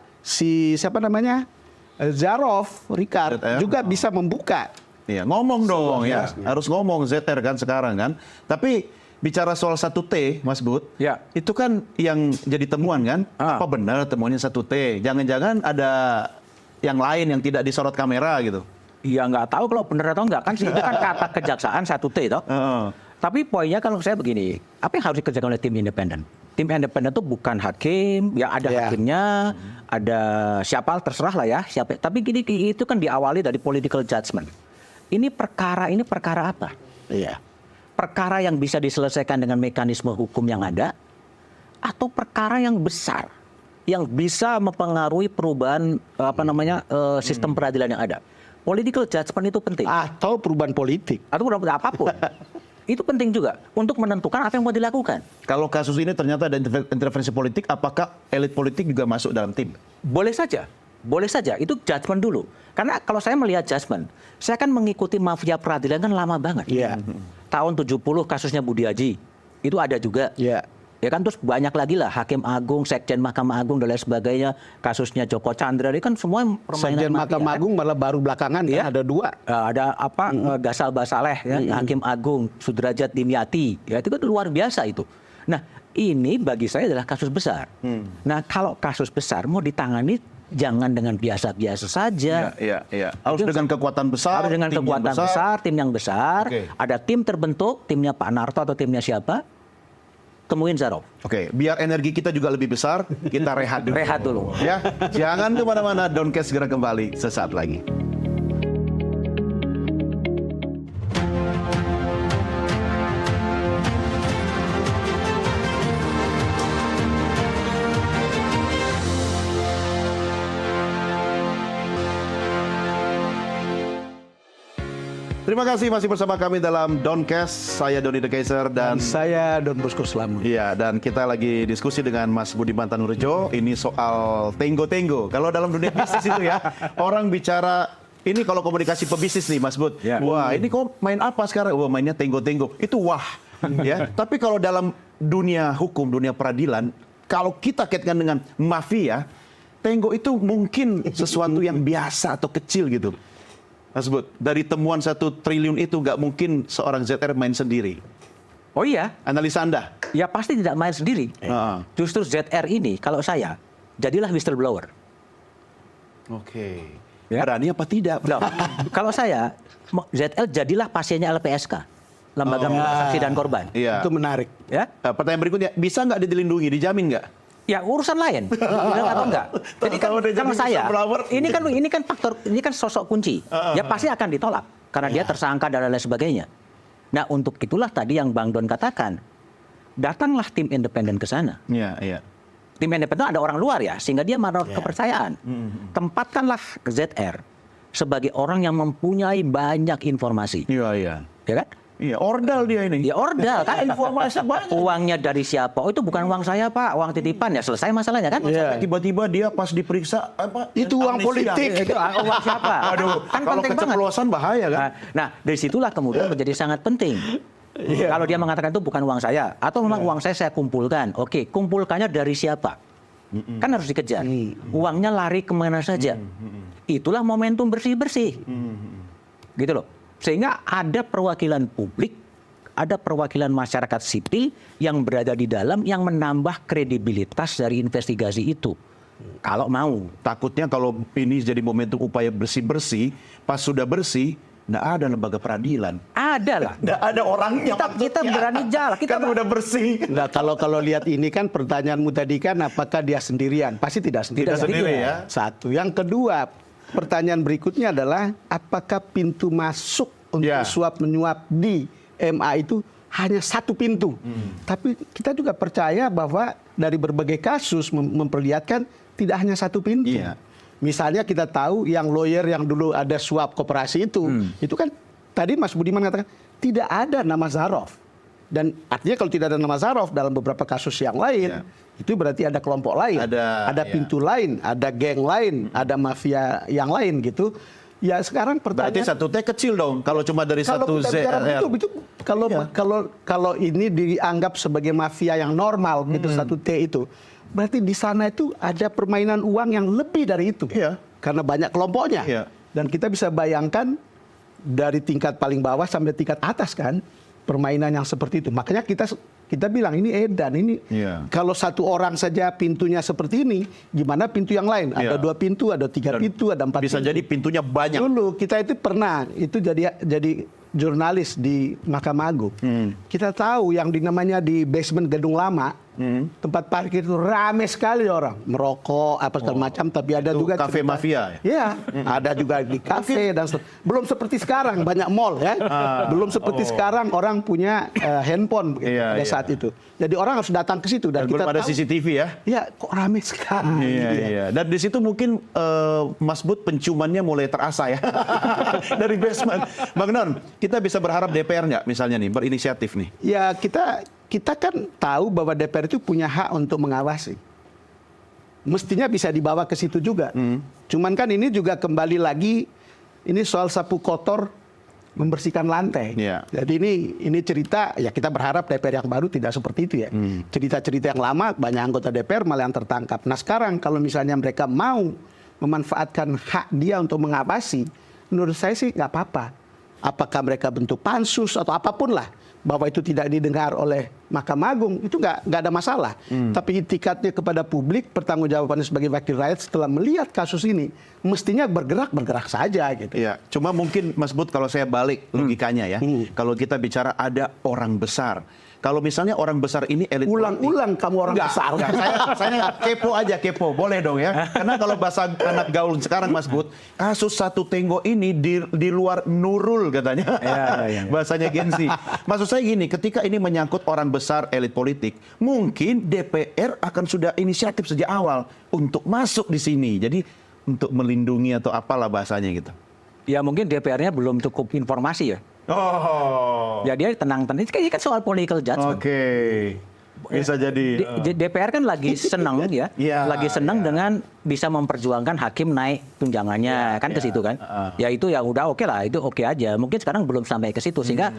Zaroff Ricard juga bisa membuka. Ngomong dong harus ngomong ZR kan sekarang kan. Tapi bicara soal 1T, Mas Bud, itu kan yang jadi temuan kan? Apa benar temuannya 1T? Jangan-jangan ada yang lain yang tidak disorot kamera gitu? Ya nggak tahu kalau benar atau enggak kan itu kan kata kejaksaan 1T toh. Tapi poinnya kalau saya begini, apa yang harus dikerjakan oleh tim independen? Tim independen itu bukan hakim, ya ada hakimnya, ada siapa terserah lah ya, siapa. Tapi gini itu kan diawali dari political judgment. Ini perkara apa? Perkara yang bisa diselesaikan dengan mekanisme hukum yang ada, atau perkara yang besar yang bisa mempengaruhi perubahan sistem peradilan yang ada. Political judgment itu penting. Atau perubahan politik. Atau perubahan apapun. Itu penting juga untuk menentukan apa yang mau dilakukan. Kalau kasus ini ternyata ada intervensi politik, apakah elit politik juga masuk dalam tim? Boleh saja. Itu judgment dulu. Karena kalau saya melihat judgment, saya kan mengikuti mafia peradilan kan lama banget. Tahun 70 kasusnya Budi Haji. Itu ada juga. Ya kan terus banyak lagi lah Hakim Agung, Sekjen Mahkamah Agung dan lain sebagainya, kasusnya Joko Chandra ini kan semua permainan Sekjen Mahkamah Agung malah baru belakangan kan ada 2. Ada Gasal Basaleh Hakim Agung, Sudrajat Dimyati, ya itu kan luar biasa itu. Nah, ini bagi saya adalah kasus besar. Nah, kalau kasus besar mau ditangani jangan dengan biasa-biasa saja. Iya. Harus dengan kekuatan besar. Harus dengan tim yang kekuatan besar, tim yang besar. Oke. Ada tim terbentuk, timnya Pak Narto atau timnya siapa? Temuin Zarov. Oke, biar energi kita juga lebih besar, kita rehat dulu. Rehat dulu. Ya, jangan kemana-mana. Doncast segera kembali sesaat lagi. Terima kasih masih bersama kami dalam Doncast. Saya Doni The Kaiser dan Saya Don Bosco Slamet. iya, dan kita lagi diskusi dengan Mas Budiman Tanurjo ini soal tenggo-tenggo. Kalau dalam dunia bisnis itu ya, orang bicara ini kalau komunikasi pebisnis nih Mas Bud. Ya. Wah, ini kok main apa sekarang? Wah, mainnya tenggo-tenggo. Itu wah. Ya. Tapi kalau dalam dunia hukum, dunia peradilan, kalau kita kaitkan dengan mafia, tenggo itu mungkin sesuatu yang biasa atau kecil gitu. Mas Bud, dari temuan 1 triliun itu nggak mungkin seorang ZR main sendiri. Oh iya, Analisa Anda? ya pasti tidak main sendiri. Ah. Justru ZR ini, kalau saya, jadilah whistleblower. Oke. Ya. Berani apa tidak? Loh, kalau saya, ZL jadilah pasiennya LPSK, Lembaga Perlindungan Saksi dan Korban. Iya. Itu menarik. Ya, Pertanyaan berikutnya, bisa nggak dilindungi, dijamin nggak? ya urusan lain, bilang atau enggak. Jadi kan, Kalau udah jadi sama saya, whistleblower. ini kan faktor, ini kan sosok kunci. Ya pasti akan ditolak karena dia tersangka dan lain sebagainya. Nah untuk itulah tadi yang Bang Don katakan, datanglah tim independen ke sana. Iya. Tim independen ada orang luar ya, sehingga dia menaruh kepercayaan. Tempatkanlah ZR sebagai orang yang mempunyai banyak informasi, Iya. ya kan? Iya, ordal dia ini. Ya ordal kan informasi banyak. Uangnya dari siapa? Oh itu bukan uang saya Pak, uang titipan ya, selesai masalahnya kan? Iya. Tiba-tiba dia pas diperiksa apa? Itu uang amnesia. politik. Itu uang siapa? Aduh, kan kalau penting banget. keceplosan bahaya kan? Nah, dari situlah kemudian menjadi sangat penting. Kalau dia mengatakan itu bukan uang saya, atau memang uang saya kumpulkan. Oke, kumpulkannya dari siapa? Kan harus dikejar. Uangnya lari kemana saja. Itulah momentum bersih-bersih. Gitu loh. Sehingga ada perwakilan publik, ada perwakilan masyarakat sipil yang berada di dalam yang menambah kredibilitas dari investigasi itu. Kalau mau. Takutnya kalau ini jadi momentum upaya bersih-bersih, pas sudah bersih, nggak ada lembaga peradilan. Ada lah. Nggak ada orangnya. Kita berani jalan. Kita Kan udah bersih. Nah, kalau lihat ini kan pertanyaanmu tadi kan apakah dia sendirian? Pasti tidak sendirian. Tidak sendiri ya. Satu. Yang kedua, pertanyaan berikutnya adalah apakah pintu masuk untuk Ya. suap menyuap di MA itu hanya satu pintu? Tapi kita juga percaya bahwa dari berbagai kasus memperlihatkan tidak hanya satu pintu. Iya. Misalnya kita tahu yang lawyer yang dulu ada suap koperasi itu kan tadi Mas Budiman katakan tidak ada nama Zarov. Dan artinya kalau tidak ada nama Zarov dalam beberapa kasus yang lain, itu berarti ada kelompok lain, ada pintu lain, ada geng lain, ada mafia yang lain gitu. Ya sekarang Berarti pertanyaan, satu T kecil dong, kalau cuma dari kalau satu kita bicara ZR. itu kalau ini dianggap sebagai mafia yang normal gitu satu T itu, berarti di sana itu ada permainan uang yang lebih dari itu. Iya. Karena banyak kelompoknya. Iya. Dan kita bisa bayangkan dari tingkat paling bawah sampai tingkat atas kan permainan yang seperti itu. Makanya kita bilang ini edan, ini Iya. kalau satu orang saja pintunya seperti ini, gimana pintu yang lain? Ada Iya. 2 pintu, ada 3 pintu, ada 4 Bisa pintu. jadi pintunya banyak. Dulu kita itu pernah itu jadi jurnalis di Mahkamah Agung. Kita tahu yang namanya di basement gedung lama, tempat parkir itu rame sekali orang merokok apa segala macam. Tapi ada Itu juga kafe cerita- mafia ya? Iya, ada juga di kafe dan belum seperti sekarang banyak mall ya. Belum seperti sekarang orang punya handphone Iya, pada iya. saat itu. Jadi orang harus datang ke situ dan Dan kita belum ada tahu, CCTV ya? ya kok rame sekali. Iya. Dan di situ mungkin Mas Bud penciumannya mulai terasa ya dari basement. Bang Non, kita bisa berharap DPR nggak misalnya nih berinisiatif nih? Ya kita kan tahu bahwa DPR itu punya hak untuk mengawasi. Mestinya bisa dibawa ke situ juga. Cuman kan ini juga kembali lagi ini soal sapu kotor membersihkan lantai. Iya. Jadi ini cerita ya kita berharap DPR yang baru tidak seperti itu ya. Cerita-cerita yang lama banyak anggota DPR malah yang tertangkap. Nah sekarang kalau misalnya mereka mau memanfaatkan hak dia untuk mengawasi, menurut saya sih nggak apa-apa. Apakah mereka bentuk pansus atau apapun lah, bahwa itu tidak didengar oleh Mahkamah Agung itu nggak ada masalah. Tapi itikadnya kepada publik, pertanggungjawabannya sebagai wakil rakyat setelah melihat kasus ini mestinya bergerak saja gitu. Iya, cuma mungkin Mas Bud kalau saya balik logikanya ya, kalau kita bicara ada orang besar. Kalau misalnya orang besar ini elit Ulang-ulang kamu orang besar. Enggak, saya kepo, boleh dong ya. Karena kalau bahasa anak gaul sekarang Mas Bud, kasus satu Tenggo ini di luar Nurul katanya. Ya. Bahasanya Gen Z. Maksud saya gini, ketika ini menyangkut orang besar elit politik, mungkin DPR akan sudah inisiatif sejak awal untuk masuk di sini. Jadi untuk melindungi atau apalah bahasanya gitu. Ya mungkin DPR-nya belum cukup informasi ya. Oh. Ya dia tenang-tenang. Ini kan soal political judgment. Oke. Bisa jadi. DPR kan lagi senang ya, lagi senang dengan bisa memperjuangkan hakim naik tunjangannya kan ke situ kan. Ya itu ya udah oke lah, itu oke aja. Mungkin sekarang belum sampai ke situ sehingga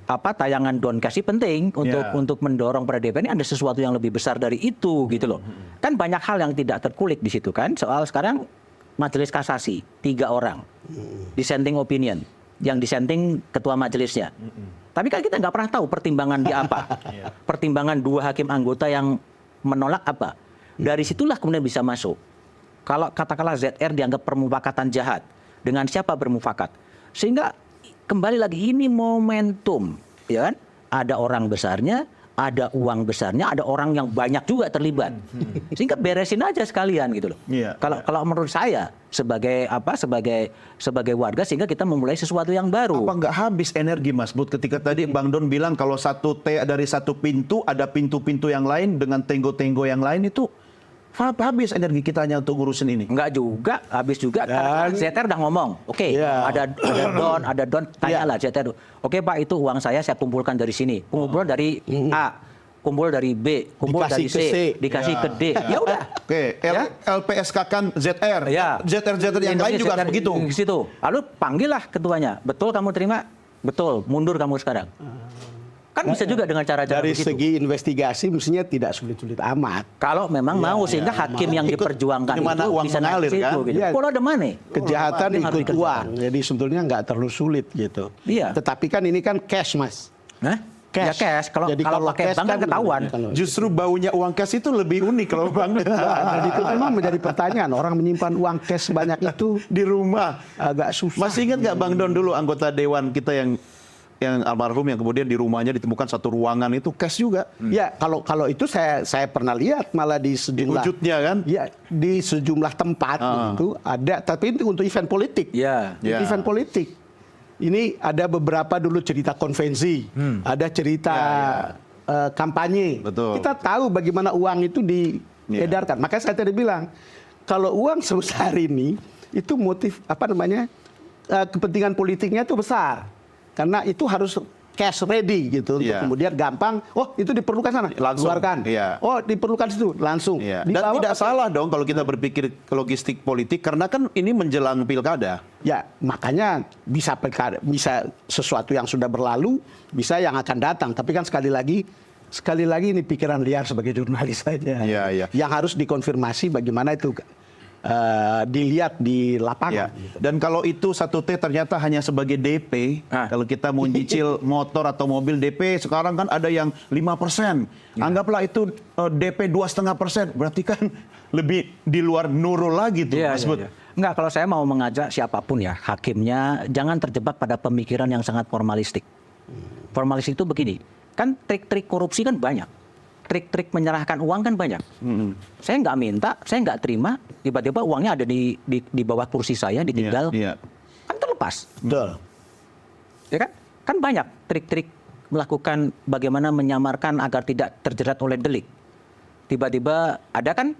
tayangan Donkes penting untuk mendorong pada DPR ini ada sesuatu yang lebih besar dari itu gitu loh. Kan banyak hal yang tidak terkulik di situ kan. Soal sekarang Majelis Kasasi 3 orang dissenting opinion. Yang disenting ketua majelisnya. Tapi kan kita nggak pernah tahu pertimbangan dia apa. Pertimbangan 2 hakim anggota yang menolak apa. Dari situlah kemudian bisa masuk. Kalau katakanlah ZR dianggap permufakatan jahat. Dengan siapa bermufakat? Sehingga kembali lagi ini momentum. Ya kan? Ada orang besarnya, ada uang besarnya, ada orang yang banyak juga terlibat. Sehingga beresin aja sekalian gitu loh. Kalau menurut saya sebagai warga sehingga kita memulai sesuatu yang baru. Apa nggak habis energi Mas Bud ketika tadi Bang Don bilang kalau dari satu pintu ada pintu-pintu yang lain dengan tenggo-tenggo yang lain itu habis energi kita hanya untuk ngurusin ini. Enggak juga, habis juga. Karena ZR udah ngomong, oke, ada Don, tanyalah ZR. Oke Pak, itu uang saya kumpulkan dari sini. Kumpul dari A, kumpul dari B, kumpul dari C, dikasih ke D. Ya udah. Oke, LPSK kan ZR. ZR yang lain juga harus begitu. Di situ. Lalu panggillah ketuanya. Betul kamu terima? Betul, mundur kamu sekarang. Kan bisa juga dengan cara-cara dari begitu. Segi investigasi mestinya tidak sulit-sulit amat. Kalau memang mau sehingga hakim yang diperjuangkan itu bisa naik situ. Kan? Gitu. Kalau ada mana? Kejahatan ikut uang. Jadi sebetulnya nggak terlalu sulit gitu. Iya. Tetapi kan ini kan cash Mas. Hah? Cash. Ya cash. Kalau pakai cash bank kan ketahuan. Justru baunya uang cash itu lebih unik kalau Bang. Dan itu memang menjadi pertanyaan. Orang menyimpan uang cash sebanyak itu di rumah agak susah. Masih ingat nggak Bang Don dulu anggota dewan kita yang almarhum yang kemudian di rumahnya ditemukan satu ruangan itu cash juga. Ya, kalau itu saya pernah lihat malah di sejumlah wujudnya kan? Ya, di sejumlah tempat itu ada, tapi itu untuk event politik. Event politik. Ini ada beberapa dulu cerita konvensi, ada cerita kampanye. Betul. Kita tahu bagaimana uang itu diedarkan. Makanya saya tadi bilang, kalau uang sebesar ini itu motif kepentingan politiknya itu besar. Karena itu harus cash ready gitu untuk kemudian gampang. Oh itu diperlukan sana, langsung keluarkan. Oh diperlukan situ, langsung. Dan tidak salah dong kalau kita berpikir logistik politik karena kan ini menjelang pilkada. Ya makanya bisa pilkada, bisa sesuatu yang sudah berlalu, bisa yang akan datang. Tapi kan sekali lagi ini pikiran liar sebagai jurnalis saja. Yang harus dikonfirmasi bagaimana itu. Dilihat di lapangan. Dan kalau itu 1T ternyata hanya sebagai DP, kalau kita mau nyicil motor atau mobil DP sekarang kan ada yang 5%. Anggaplah itu DP 2,5%, berarti kan lebih di luar Nurul lagi tuh Mas Bud. Enggak, kalau saya mau mengajak siapapun ya, hakimnya jangan terjebak pada pemikiran yang sangat formalistik. Formalistik itu begini, kan trik-trik korupsi kan banyak. Trik-trik menyerahkan uang kan banyak. Saya nggak minta, saya nggak terima, tiba-tiba uangnya ada di bawah kursi saya, ditinggal, kan terlepas. Betul. Ya kan? Kan banyak trik-trik melakukan bagaimana menyamarkan agar tidak terjerat oleh delik. Tiba-tiba ada kan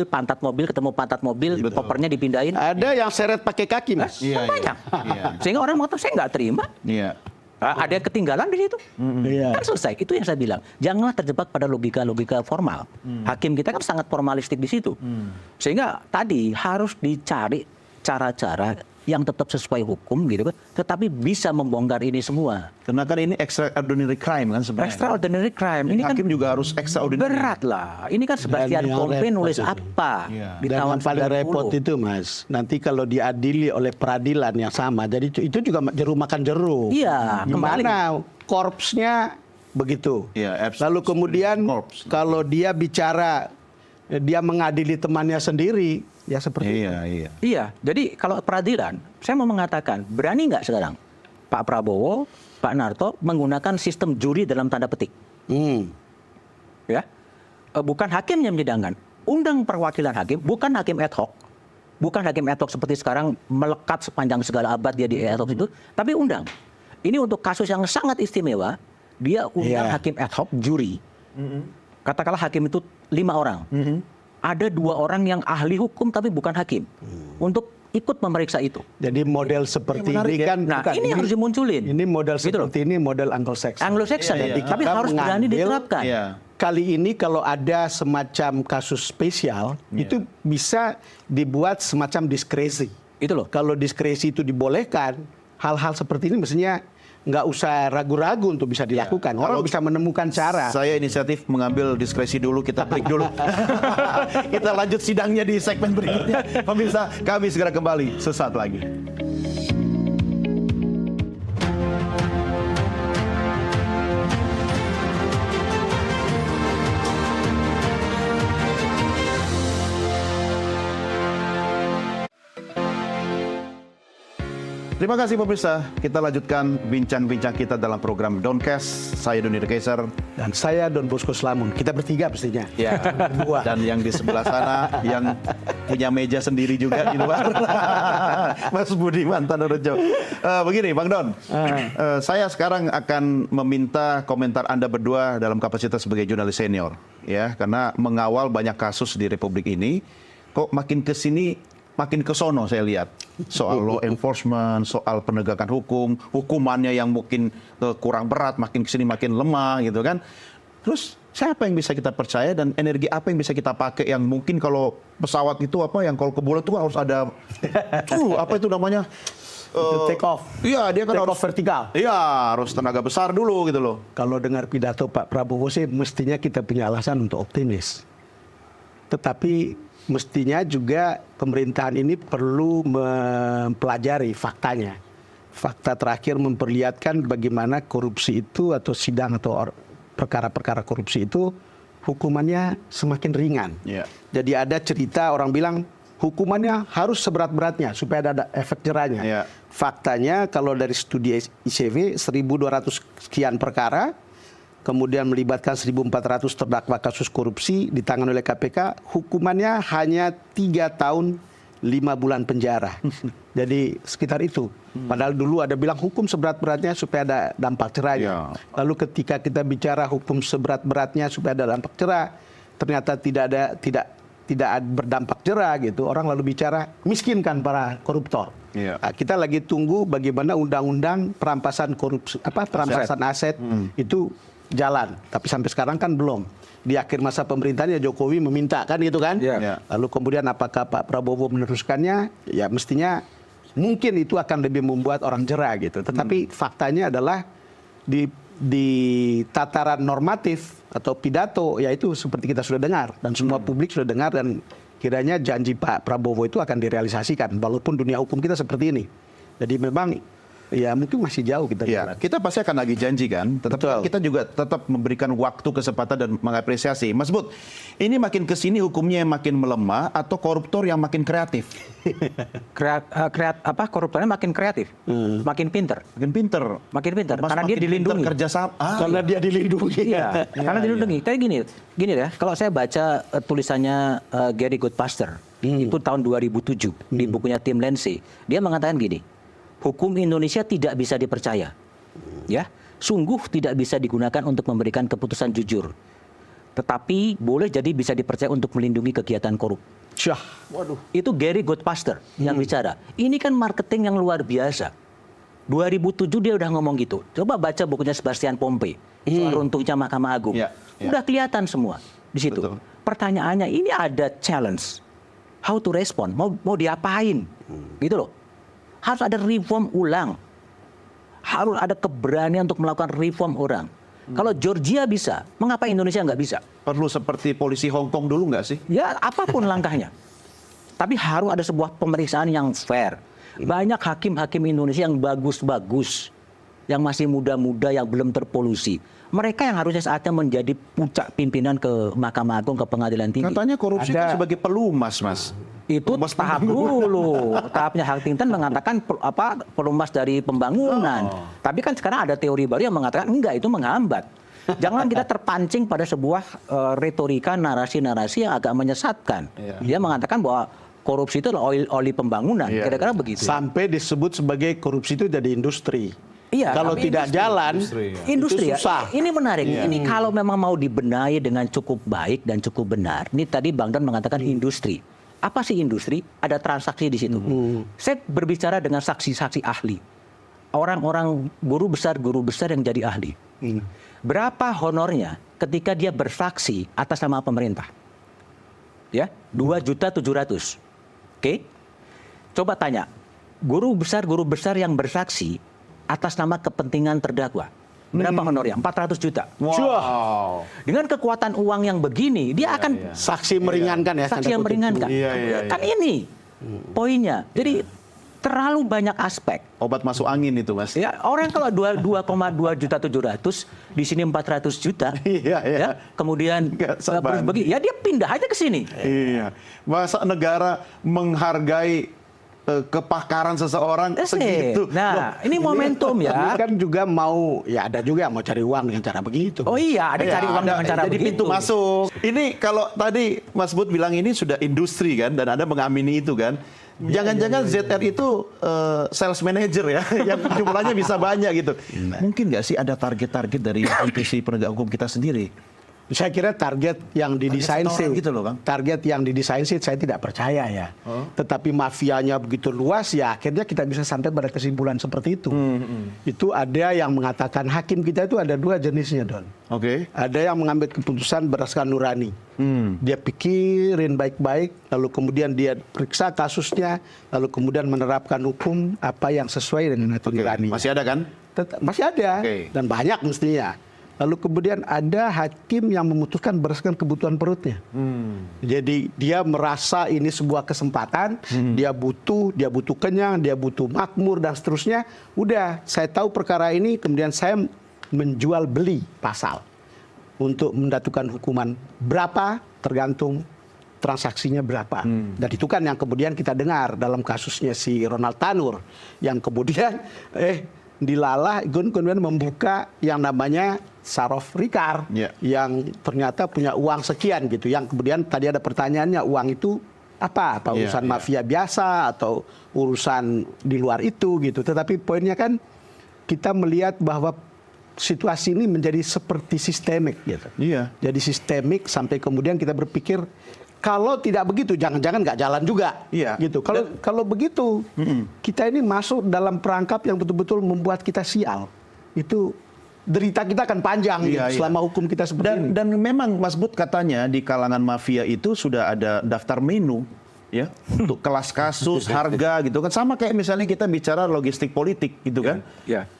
pantat mobil ketemu pantat mobil, kopernya dipindahin. Ada yang seret pakai kaki Mas. Banyak. Sehingga orang mengatakan saya nggak terima. Ada yang ketinggalan di situ. Kan selesai. Itu yang saya bilang. Janganlah terjebak pada logika-logika formal. Hakim kita kan sangat formalistik di situ. Sehingga tadi harus dicari cara-cara yang tetap sesuai hukum gitu kan, tetapi bisa membongkar ini semua. Karena kan ini extraordinary crime kan sebenarnya. Extraordinary crime. Ini hakim kan juga harus extraordinary. Berat lah. Ini kan Sebastian Kolpe nulis apa di Dan tahun yang paling repot itu Mas, nanti kalau diadili oleh peradilan yang sama, jadi itu juga jeruk makan jeruk. Iya. Gimana korpsnya begitu. Iya, Lalu kemudian corpse. kalau dia bicara dia mengadili temannya sendiri, ya seperti itu. Iya. Iya, jadi kalau peradilan, saya mau mengatakan, berani nggak sekarang Pak Prabowo, Pak Narto menggunakan sistem juri dalam tanda petik? Ya, bukan hakim yang menyidangkan, undang perwakilan hakim, bukan hakim ad hoc, bukan hakim ad hoc seperti sekarang melekat sepanjang segala abad dia di ad hoc itu, tapi undang. Ini untuk kasus yang sangat istimewa, dia undang hakim ad hoc juri. Katakanlah hakim itu 5 orang. Ada 2 orang yang ahli hukum tapi bukan hakim. Untuk ikut memeriksa itu. Jadi model seperti ini kan, Nah, ini harus dimunculin. Ini model Gitu loh. seperti ini model Anglo-Saxon. Anglo-Saxon, Jadi tapi kita harus berani mengambil diterapkan. Iya. Kali ini kalau ada semacam kasus spesial, itu bisa dibuat semacam diskresi. Itu loh. Kalau diskresi itu dibolehkan, hal-hal seperti ini mestinya nggak usah ragu-ragu untuk bisa dilakukan. Orang bisa menemukan cara. Saya inisiatif mengambil diskresi dulu, kita break dulu. Kita lanjut sidangnya di segmen berikutnya. Pemirsa, kami segera kembali sesaat lagi. Terima kasih pemirsa. Kita lanjutkan bincang-bincang kita dalam program Doncast. Saya Doni De Keyser. Dan saya Don Bosco Slamun. Kita bertiga pastinya. Ya. Berdua. Dan yang di sebelah sana yang punya meja sendiri juga di luar. Mas Budiman Tanorejo. Begini Bang Don. Saya sekarang akan meminta komentar Anda berdua dalam kapasitas sebagai jurnalis senior. Ya, karena mengawal banyak kasus di Republik ini. Kok makin ke sini makin ke sono saya lihat. Soal law enforcement, soal penegakan hukum, hukumannya yang mungkin kurang berat, makin ke sini makin lemah gitu kan. Terus siapa yang bisa kita percaya dan energi apa yang bisa kita pakai yang mungkin kalau pesawat itu apa yang kalau ke bulan itu harus ada apa itu namanya? Take off. Iya, dia kan Take harus off vertikal. Iya, harus tenaga besar dulu gitu loh. Kalau dengar pidato Pak Prabowo sih mestinya kita punya alasan untuk optimis. Tetapi mestinya juga pemerintahan ini perlu mempelajari faktanya. Fakta terakhir memperlihatkan bagaimana korupsi itu atau sidang atau perkara-perkara korupsi itu hukumannya semakin ringan. Iya. Jadi ada cerita orang bilang hukumannya harus seberat-beratnya supaya ada efek jerahnya. Iya. Faktanya kalau dari studi ICW 1.200 sekian perkara, kemudian melibatkan 1.400 terdakwa kasus korupsi ditangani oleh KPK, hukumannya hanya 3 tahun 5 bulan penjara. Jadi sekitar itu. Padahal dulu ada bilang hukum seberat-beratnya supaya ada dampak jerahnya. Ya. Lalu ketika kita bicara hukum seberat-beratnya supaya ada dampak jerah, ternyata tidak berdampak jerah gitu. Orang lalu bicara miskinkan para koruptor. Ya. Nah, kita lagi tunggu bagaimana undang-undang perampasan korupsi perampasan aset itu jalan, tapi sampai sekarang kan belum. Di akhir masa pemerintahannya Jokowi meminta kan gitu kan. Ya. Lalu kemudian apakah Pak Prabowo meneruskannya? Ya mestinya mungkin itu akan lebih membuat orang jera gitu. Tetapi faktanya adalah di tataran normatif atau pidato, yaitu seperti kita sudah dengar dan semua publik sudah dengar dan kiranya janji Pak Prabowo itu akan direalisasikan walaupun dunia hukum kita seperti ini. Jadi memang ya mungkin masih jauh kita. Ya, kita pasti akan lagi janji kan, tetapi kita juga tetap memberikan waktu, kesempatan dan mengapresiasi. Mas Bud, ini makin kesini hukumnya yang makin melemah atau koruptor yang makin kreatif? Koruptornya makin kreatif, makin pinter, Makin pinter. karena dia dilindungi. Kerja sama. Karena dia dilindungi. Iya, karena dilindungi. Tapi gini ya, kalau saya baca tulisannya Gary Goodpaster itu tahun 2007 di bukunya Tim Lindsay, dia mengatakan gini, hukum Indonesia tidak bisa dipercaya, ya, sungguh tidak bisa digunakan untuk memberikan keputusan jujur, tetapi boleh jadi bisa dipercaya untuk melindungi kegiatan korup. Syah, waduh. Itu Gary Goodpaster yang bicara. Ini kan marketing yang luar biasa. 2007 dia udah ngomong gitu. Coba baca bukunya Sebastian Pompe soal runtuhnya Mahkamah Agung. Ya, ya. Udah kelihatan semua di situ. Betul. Pertanyaannya ini ada challenge. How to respond? Mau diapain? Gitu loh. Harus ada reform ulang. Harus ada keberanian untuk melakukan reform ulang. Kalau Georgia bisa, mengapa Indonesia nggak bisa? Perlu seperti polisi Hong Kong dulu nggak sih? Ya, apapun langkahnya. Tapi harus ada sebuah pemeriksaan yang fair. Banyak hakim-hakim Indonesia yang bagus-bagus. yang masih muda-muda, yang belum terpolusi. Mereka yang harusnya saatnya menjadi puncak pimpinan ke Mahkamah Agung, ke Pengadilan Tinggi. Katanya korupsi kan sebagai pelumas, Mas. Itu tahap dulu. Tahapnya Huntington mengatakan pelumas dari pembangunan. Tapi kan sekarang ada teori baru yang mengatakan enggak, itu menghambat. Jangan kita terpancing pada sebuah retorika, narasi-narasi yang agak menyesatkan. Dia mengatakan bahwa korupsi itu adalah oli pembangunan. Kira-kira begitu. Sampai disebut sebagai korupsi itu jadi industri. Iya, kalau tidak jalan, industri itu ya. susah. Ini menarik. Ini kalau memang mau dibenahi dengan cukup baik dan cukup benar. Ini tadi Bang Don mengatakan industri. Apa sih industri? Ada transaksi di situ. Saya berbicara dengan saksi-saksi ahli. Orang-orang guru besar yang jadi ahli. Berapa honornya ketika dia bersaksi atas nama pemerintah? Ya, 2.700.000. Oke? Coba tanya, guru besar yang bersaksi atas nama kepentingan terdakwa. Berapa honornya? 400 juta. Wow. Dengan kekuatan uang yang begini, dia akan saksi meringankan ya. saksi yang meringankan. Kan ini poinnya. Jadi terlalu banyak aspek. Obat masuk angin itu, Mas. Ya, orang kalau 2,2.700.000 di sini 400 juta. Ya, kemudian terus begini, ya dia pindah aja ke sini. Iya. Masa negara menghargai kepakaran seseorang segitu. Nah, ini momentum ya. Ini kan juga mau, ya ada juga yang mau cari uang dengan cara begitu. Oh iya, ada cari uang dengan cara jadi begitu. pintu masuk. Ini kalau tadi Mas Bud bilang ini sudah industri kan, dan Anda mengamini itu kan. Jangan-jangan ZR itu sales manager ya, yang jumlahnya bisa banyak gitu. Mungkin nggak sih ada target-target dari institusi penegak hukum kita sendiri? Saya kira target yang didesain sih, gitu loh, Bang. target yang didesain sih saya tidak percaya ya. Tetapi mafianya begitu luas ya, akhirnya kita bisa sampai pada kesimpulan seperti itu. Itu ada yang mengatakan hakim kita itu ada dua jenisnya, Don. Oke. Ada yang mengambil keputusan berdasarkan nurani. Dia pikirin baik-baik, lalu kemudian dia periksa kasusnya, lalu kemudian menerapkan hukum apa yang sesuai dengan nurani. Masih ada kan? Masih ada, dan banyak mestinya. Lalu kemudian ada hakim yang memutuskan berdasarkan kebutuhan perutnya. Jadi dia merasa ini sebuah kesempatan, dia butuh kenyang, dia butuh makmur dan seterusnya. Udah, saya tahu perkara ini, kemudian saya menjual beli pasal untuk menjatuhkan hukuman berapa tergantung transaksinya berapa. Dan itu kan yang kemudian kita dengar dalam kasusnya si Ronald Tanur yang kemudian dilalah kemudian membuka yang namanya Sarof Rikar yang ternyata punya uang sekian gitu, yang kemudian tadi ada pertanyaannya, uang itu apa urusan mafia biasa atau urusan di luar itu gitu. Tetapi poinnya kan kita melihat bahwa situasi ini menjadi seperti sistemik gitu. Jadi sistemik sampai kemudian kita berpikir kalau tidak begitu jangan-jangan nggak jalan juga. Gitu. Kalau begitu kita ini masuk dalam perangkap yang betul-betul membuat kita sial. Itu derita kita akan panjang selama hukum kita seperti ini. Dan memang Mas Bud katanya di kalangan mafia itu sudah ada daftar menu ya untuk kelas kasus, harga gitu kan, sama kayak misalnya kita bicara logistik politik gitu kan.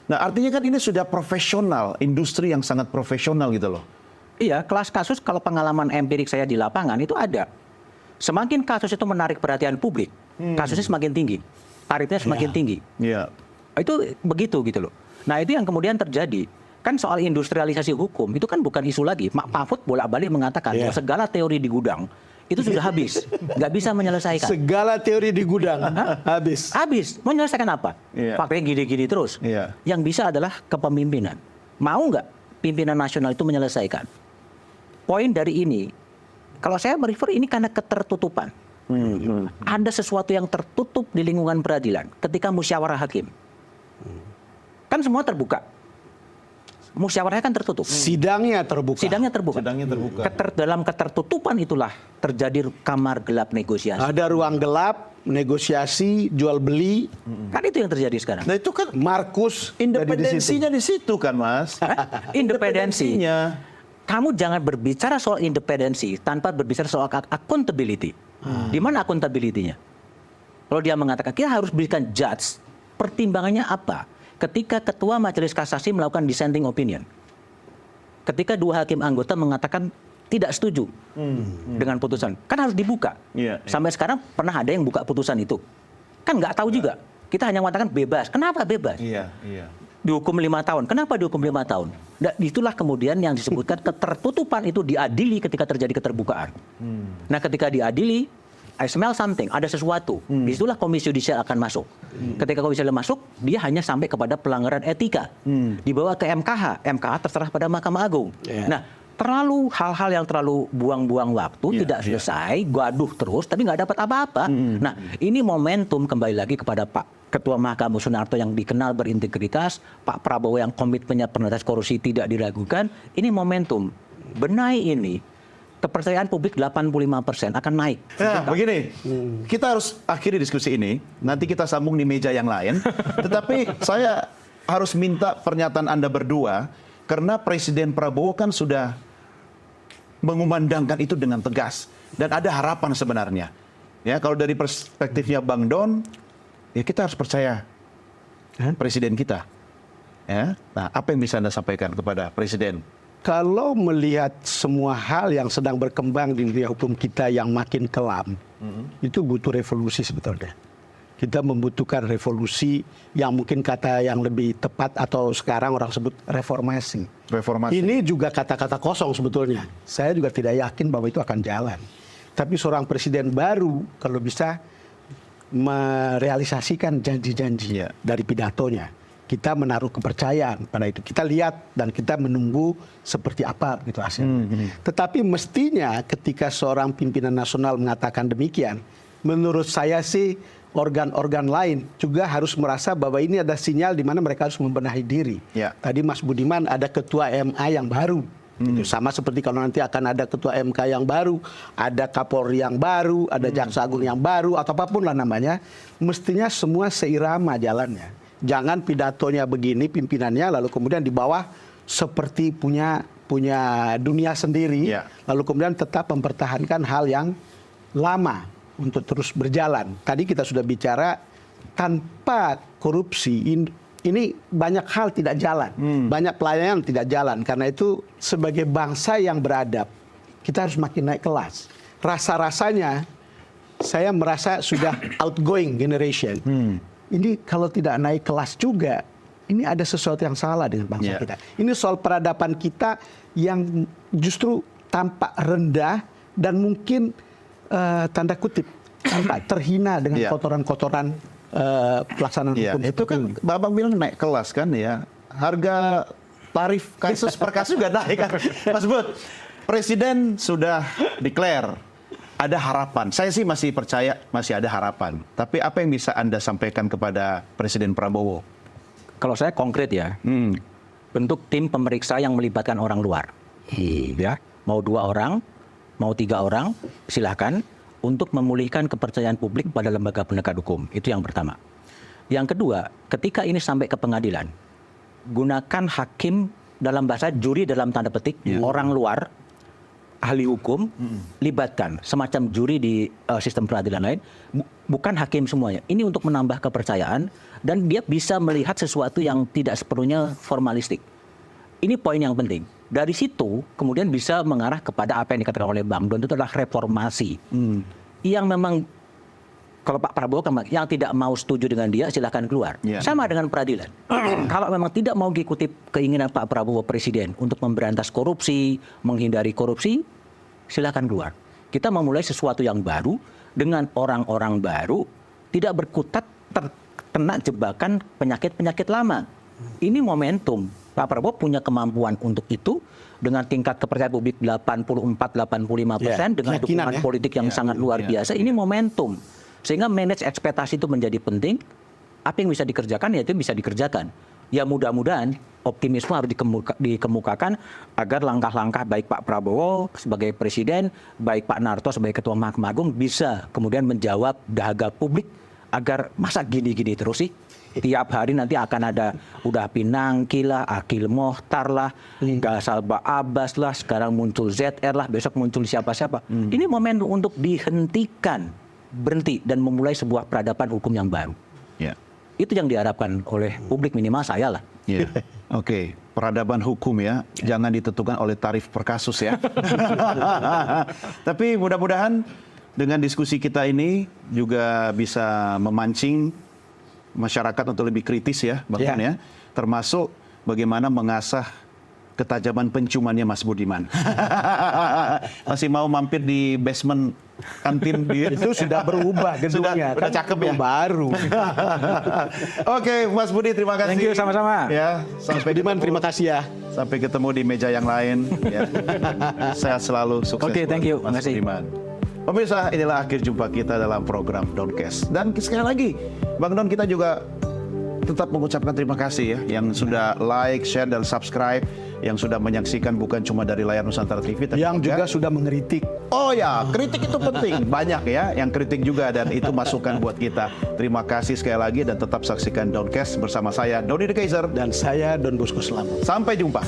Nah, artinya kan ini sudah profesional, industri yang sangat profesional gitu loh. Iya, kelas kasus kalau pengalaman empirik saya di lapangan itu ada. Semakin kasus itu menarik perhatian publik, kasusnya semakin tinggi, tarifnya semakin tinggi. Itu begitu gitu loh. Nah, itu yang kemudian terjadi. Kan soal industrialisasi hukum itu kan bukan isu lagi. Mak Mahfud bolak-balik mengatakan bahwa segala teori di gudang itu sudah habis, nggak bisa menyelesaikan. Segala teori di gudang habis. Habis, menyelesaikan apa? Faktanya gini-gini terus. Yang bisa adalah kepemimpinan. Mau nggak pimpinan nasional itu menyelesaikan? Poin dari ini, kalau saya merefer ini karena ketertutupan. Ada sesuatu yang tertutup di lingkungan peradilan ketika musyawarah hakim. Kan semua terbuka. Musyawarahnya kan tertutup. Sidangnya terbuka. Dalam ketertutupan itulah terjadi kamar gelap negosiasi. Ada ruang gelap, negosiasi, jual beli. Kan itu yang terjadi sekarang. Nah, itu kan Markus independensinya di situ kan, Mas. Independensinya. Kamu jangan berbicara soal independensi tanpa berbicara soal accountability. Di mana accountability-nya? Kalau dia mengatakan kita harus berikan judge, pertimbangannya apa? Ketika ketua majelis kasasi melakukan dissenting opinion, ketika dua hakim anggota mengatakan tidak setuju dengan putusan, kan harus dibuka. Sampai sekarang pernah ada yang buka putusan itu? Kan nggak tahu juga. Kita hanya mengatakan bebas. Kenapa bebas? dihukum 5 tahun. Kenapa dihukum 5 tahun? Nah, itulah kemudian yang disebutkan ketertutupan itu diadili ketika terjadi keterbukaan. Nah, ketika diadili, I smell something, ada sesuatu. Disitulah Komisi Yudisial akan masuk. Ketika Komisi Yudisial masuk, dia hanya sampai kepada pelanggaran etika. Dibawa ke MKH, MKH terserah pada Mahkamah Agung. Nah, terlalu hal-hal yang terlalu buang-buang waktu, tidak selesai, gaduh terus, tapi nggak dapat apa-apa. Nah, ini momentum kembali lagi kepada Pak Ketua Mahkamah Sunarto yang dikenal berintegritas, Pak Prabowo yang komitmennya pemberantasan korupsi tidak diragukan. Ini momentum. Benahi ini, kepercayaan publik 85% akan naik. Nah, begini, kita harus akhiri diskusi ini. Nanti kita sambung di meja yang lain. Tetapi saya harus minta pernyataan Anda berdua, karena Presiden Prabowo kan sudah mengumandangkan itu dengan tegas. Dan ada harapan sebenarnya. Ya, kalau dari perspektifnya Bang Don, ya kita harus percaya Presiden kita. Ya, nah, apa yang bisa Anda sampaikan kepada Presiden? Kalau melihat semua hal yang sedang berkembang di dunia hukum kita yang makin kelam, itu butuh revolusi sebetulnya. Kita membutuhkan revolusi yang mungkin kata yang lebih tepat atau sekarang orang sebut reformasi. Reformasi. Ini juga kata-kata kosong sebetulnya. Saya juga tidak yakin bahwa itu akan jalan. Tapi seorang presiden baru kalau bisa merealisasikan janji-janji dari pidatonya. Kita menaruh kepercayaan pada itu. Kita lihat dan kita menunggu seperti apa begitu hasilnya. Tetapi mestinya ketika seorang pimpinan nasional mengatakan demikian, menurut saya sih organ-organ lain juga harus merasa bahwa ini ada sinyal di mana mereka harus membenahi diri. Tadi Mas Budiman ada ketua MA yang baru. Itu sama seperti kalau nanti akan ada ketua MK yang baru, ada Kapolri yang baru, ada Jaksa Agung yang baru, atau apapun lah namanya. Mestinya semua seirama jalannya. Jangan pidatonya begini pimpinannya, lalu kemudian di bawah seperti punya dunia sendiri, lalu kemudian tetap mempertahankan hal yang lama untuk terus berjalan. Tadi kita sudah bicara tanpa korupsi ini banyak hal tidak jalan, banyak pelayanan tidak jalan. Karena itu sebagai bangsa yang beradab kita harus makin naik kelas. Rasa-rasanya saya merasa sudah outgoing generation. Ini kalau tidak naik kelas juga, ini ada sesuatu yang salah dengan bangsa kita. Ini soal peradaban kita yang justru tampak rendah dan mungkin tanda kutip tampak terhina dengan kotoran-kotoran pelaksanaan hukum. Itu kan Babang bilang naik kelas kan ya. Harga tarif kasus per kasus juga naik kan. Mas Bud, Presiden sudah declare ada harapan. Saya sih masih percaya masih ada harapan. Tapi apa yang bisa Anda sampaikan kepada Presiden Prabowo? Kalau saya konkret ya, bentuk tim pemeriksa yang melibatkan orang luar. Ya, mau 2 orang, mau 3 orang, silahkan untuk memulihkan kepercayaan publik pada lembaga penegak hukum. Itu yang pertama. Yang kedua, ketika ini sampai ke pengadilan, gunakan hakim dalam bahasa juri dalam tanda petik, orang luar, ahli hukum, libatkan semacam juri di sistem peradilan lain, bukan hakim semuanya. Ini untuk menambah kepercayaan dan dia bisa melihat sesuatu yang tidak sepenuhnya formalistik. Ini poin yang penting. Dari situ kemudian bisa mengarah kepada apa yang dikatakan oleh Bang Don, itu adalah reformasi. Yang memang kalau Pak Prabowo yang tidak mau setuju dengan dia silahkan keluar. Sama dengan peradilan. Kalau memang tidak mau diikuti keinginan Pak Prabowo Presiden untuk memberantas korupsi, menghindari korupsi, silahkan keluar. Kita memulai sesuatu yang baru dengan orang-orang baru, tidak berkutat terkena jebakan penyakit-penyakit lama. Ini momentum. Pak Prabowo punya kemampuan untuk itu dengan tingkat kepercayaan publik 84-85% dengan dukungan politik yang sangat luar biasa. Ini momentum. Sehingga manage ekspektasi itu menjadi penting. Apa yang bisa dikerjakan, ya itu bisa dikerjakan. Ya mudah-mudahan optimisme harus dikemukakan agar langkah-langkah baik Pak Prabowo sebagai Presiden, baik Pak Narto sebagai Ketua Mahkamah Agung bisa kemudian menjawab dahaga publik agar masa gini-gini terus sih. Tiap hari nanti akan ada udah Pinangki lah, Akil Mohtar lah, Gasalba Abbas lah, sekarang muncul ZR lah, besok muncul siapa-siapa. Ini momen untuk dihentikan, berhenti dan memulai sebuah peradaban hukum yang baru. Itu yang diharapkan oleh publik, minimal saya lah. Oke, peradaban hukum ya, jangan ditentukan oleh tarif per kasus ya. Tapi mudah-mudahan dengan diskusi kita ini juga bisa memancing masyarakat untuk lebih kritis ya, Bang Ya. Don ya. Termasuk bagaimana mengasah ketajaman penciumannya Mas Budiman. Masih mau mampir di basement kantin di Itu sudah berubah gedungnya. Sudah cakep ya? Baru. Oke, Mas Budi, terima kasih. Thank you, sama-sama. Ya, sampai Budiman, terima kasih ya. Sampai ketemu di meja yang lain. Ya. Sehat selalu, sukses. Oke, thank you. buat Mas Makasih. Budiman. Pemirsa, inilah akhir jumpa kita dalam program Doncast. Dan sekali lagi, Bang Don, kita juga tetap mengucapkan terima kasih ya yang sudah like, share, dan subscribe, yang sudah menyaksikan bukan cuma dari layar Nusantara TV, tapi Yang juga sudah mengeritik. oh ya, kritik itu penting. Banyak ya yang kritik juga, dan itu masukan buat kita. Terima kasih sekali lagi, dan tetap saksikan Doncast bersama saya, Doni The Kaiser. Dan saya Don Bosco Slamet. Sampai jumpa.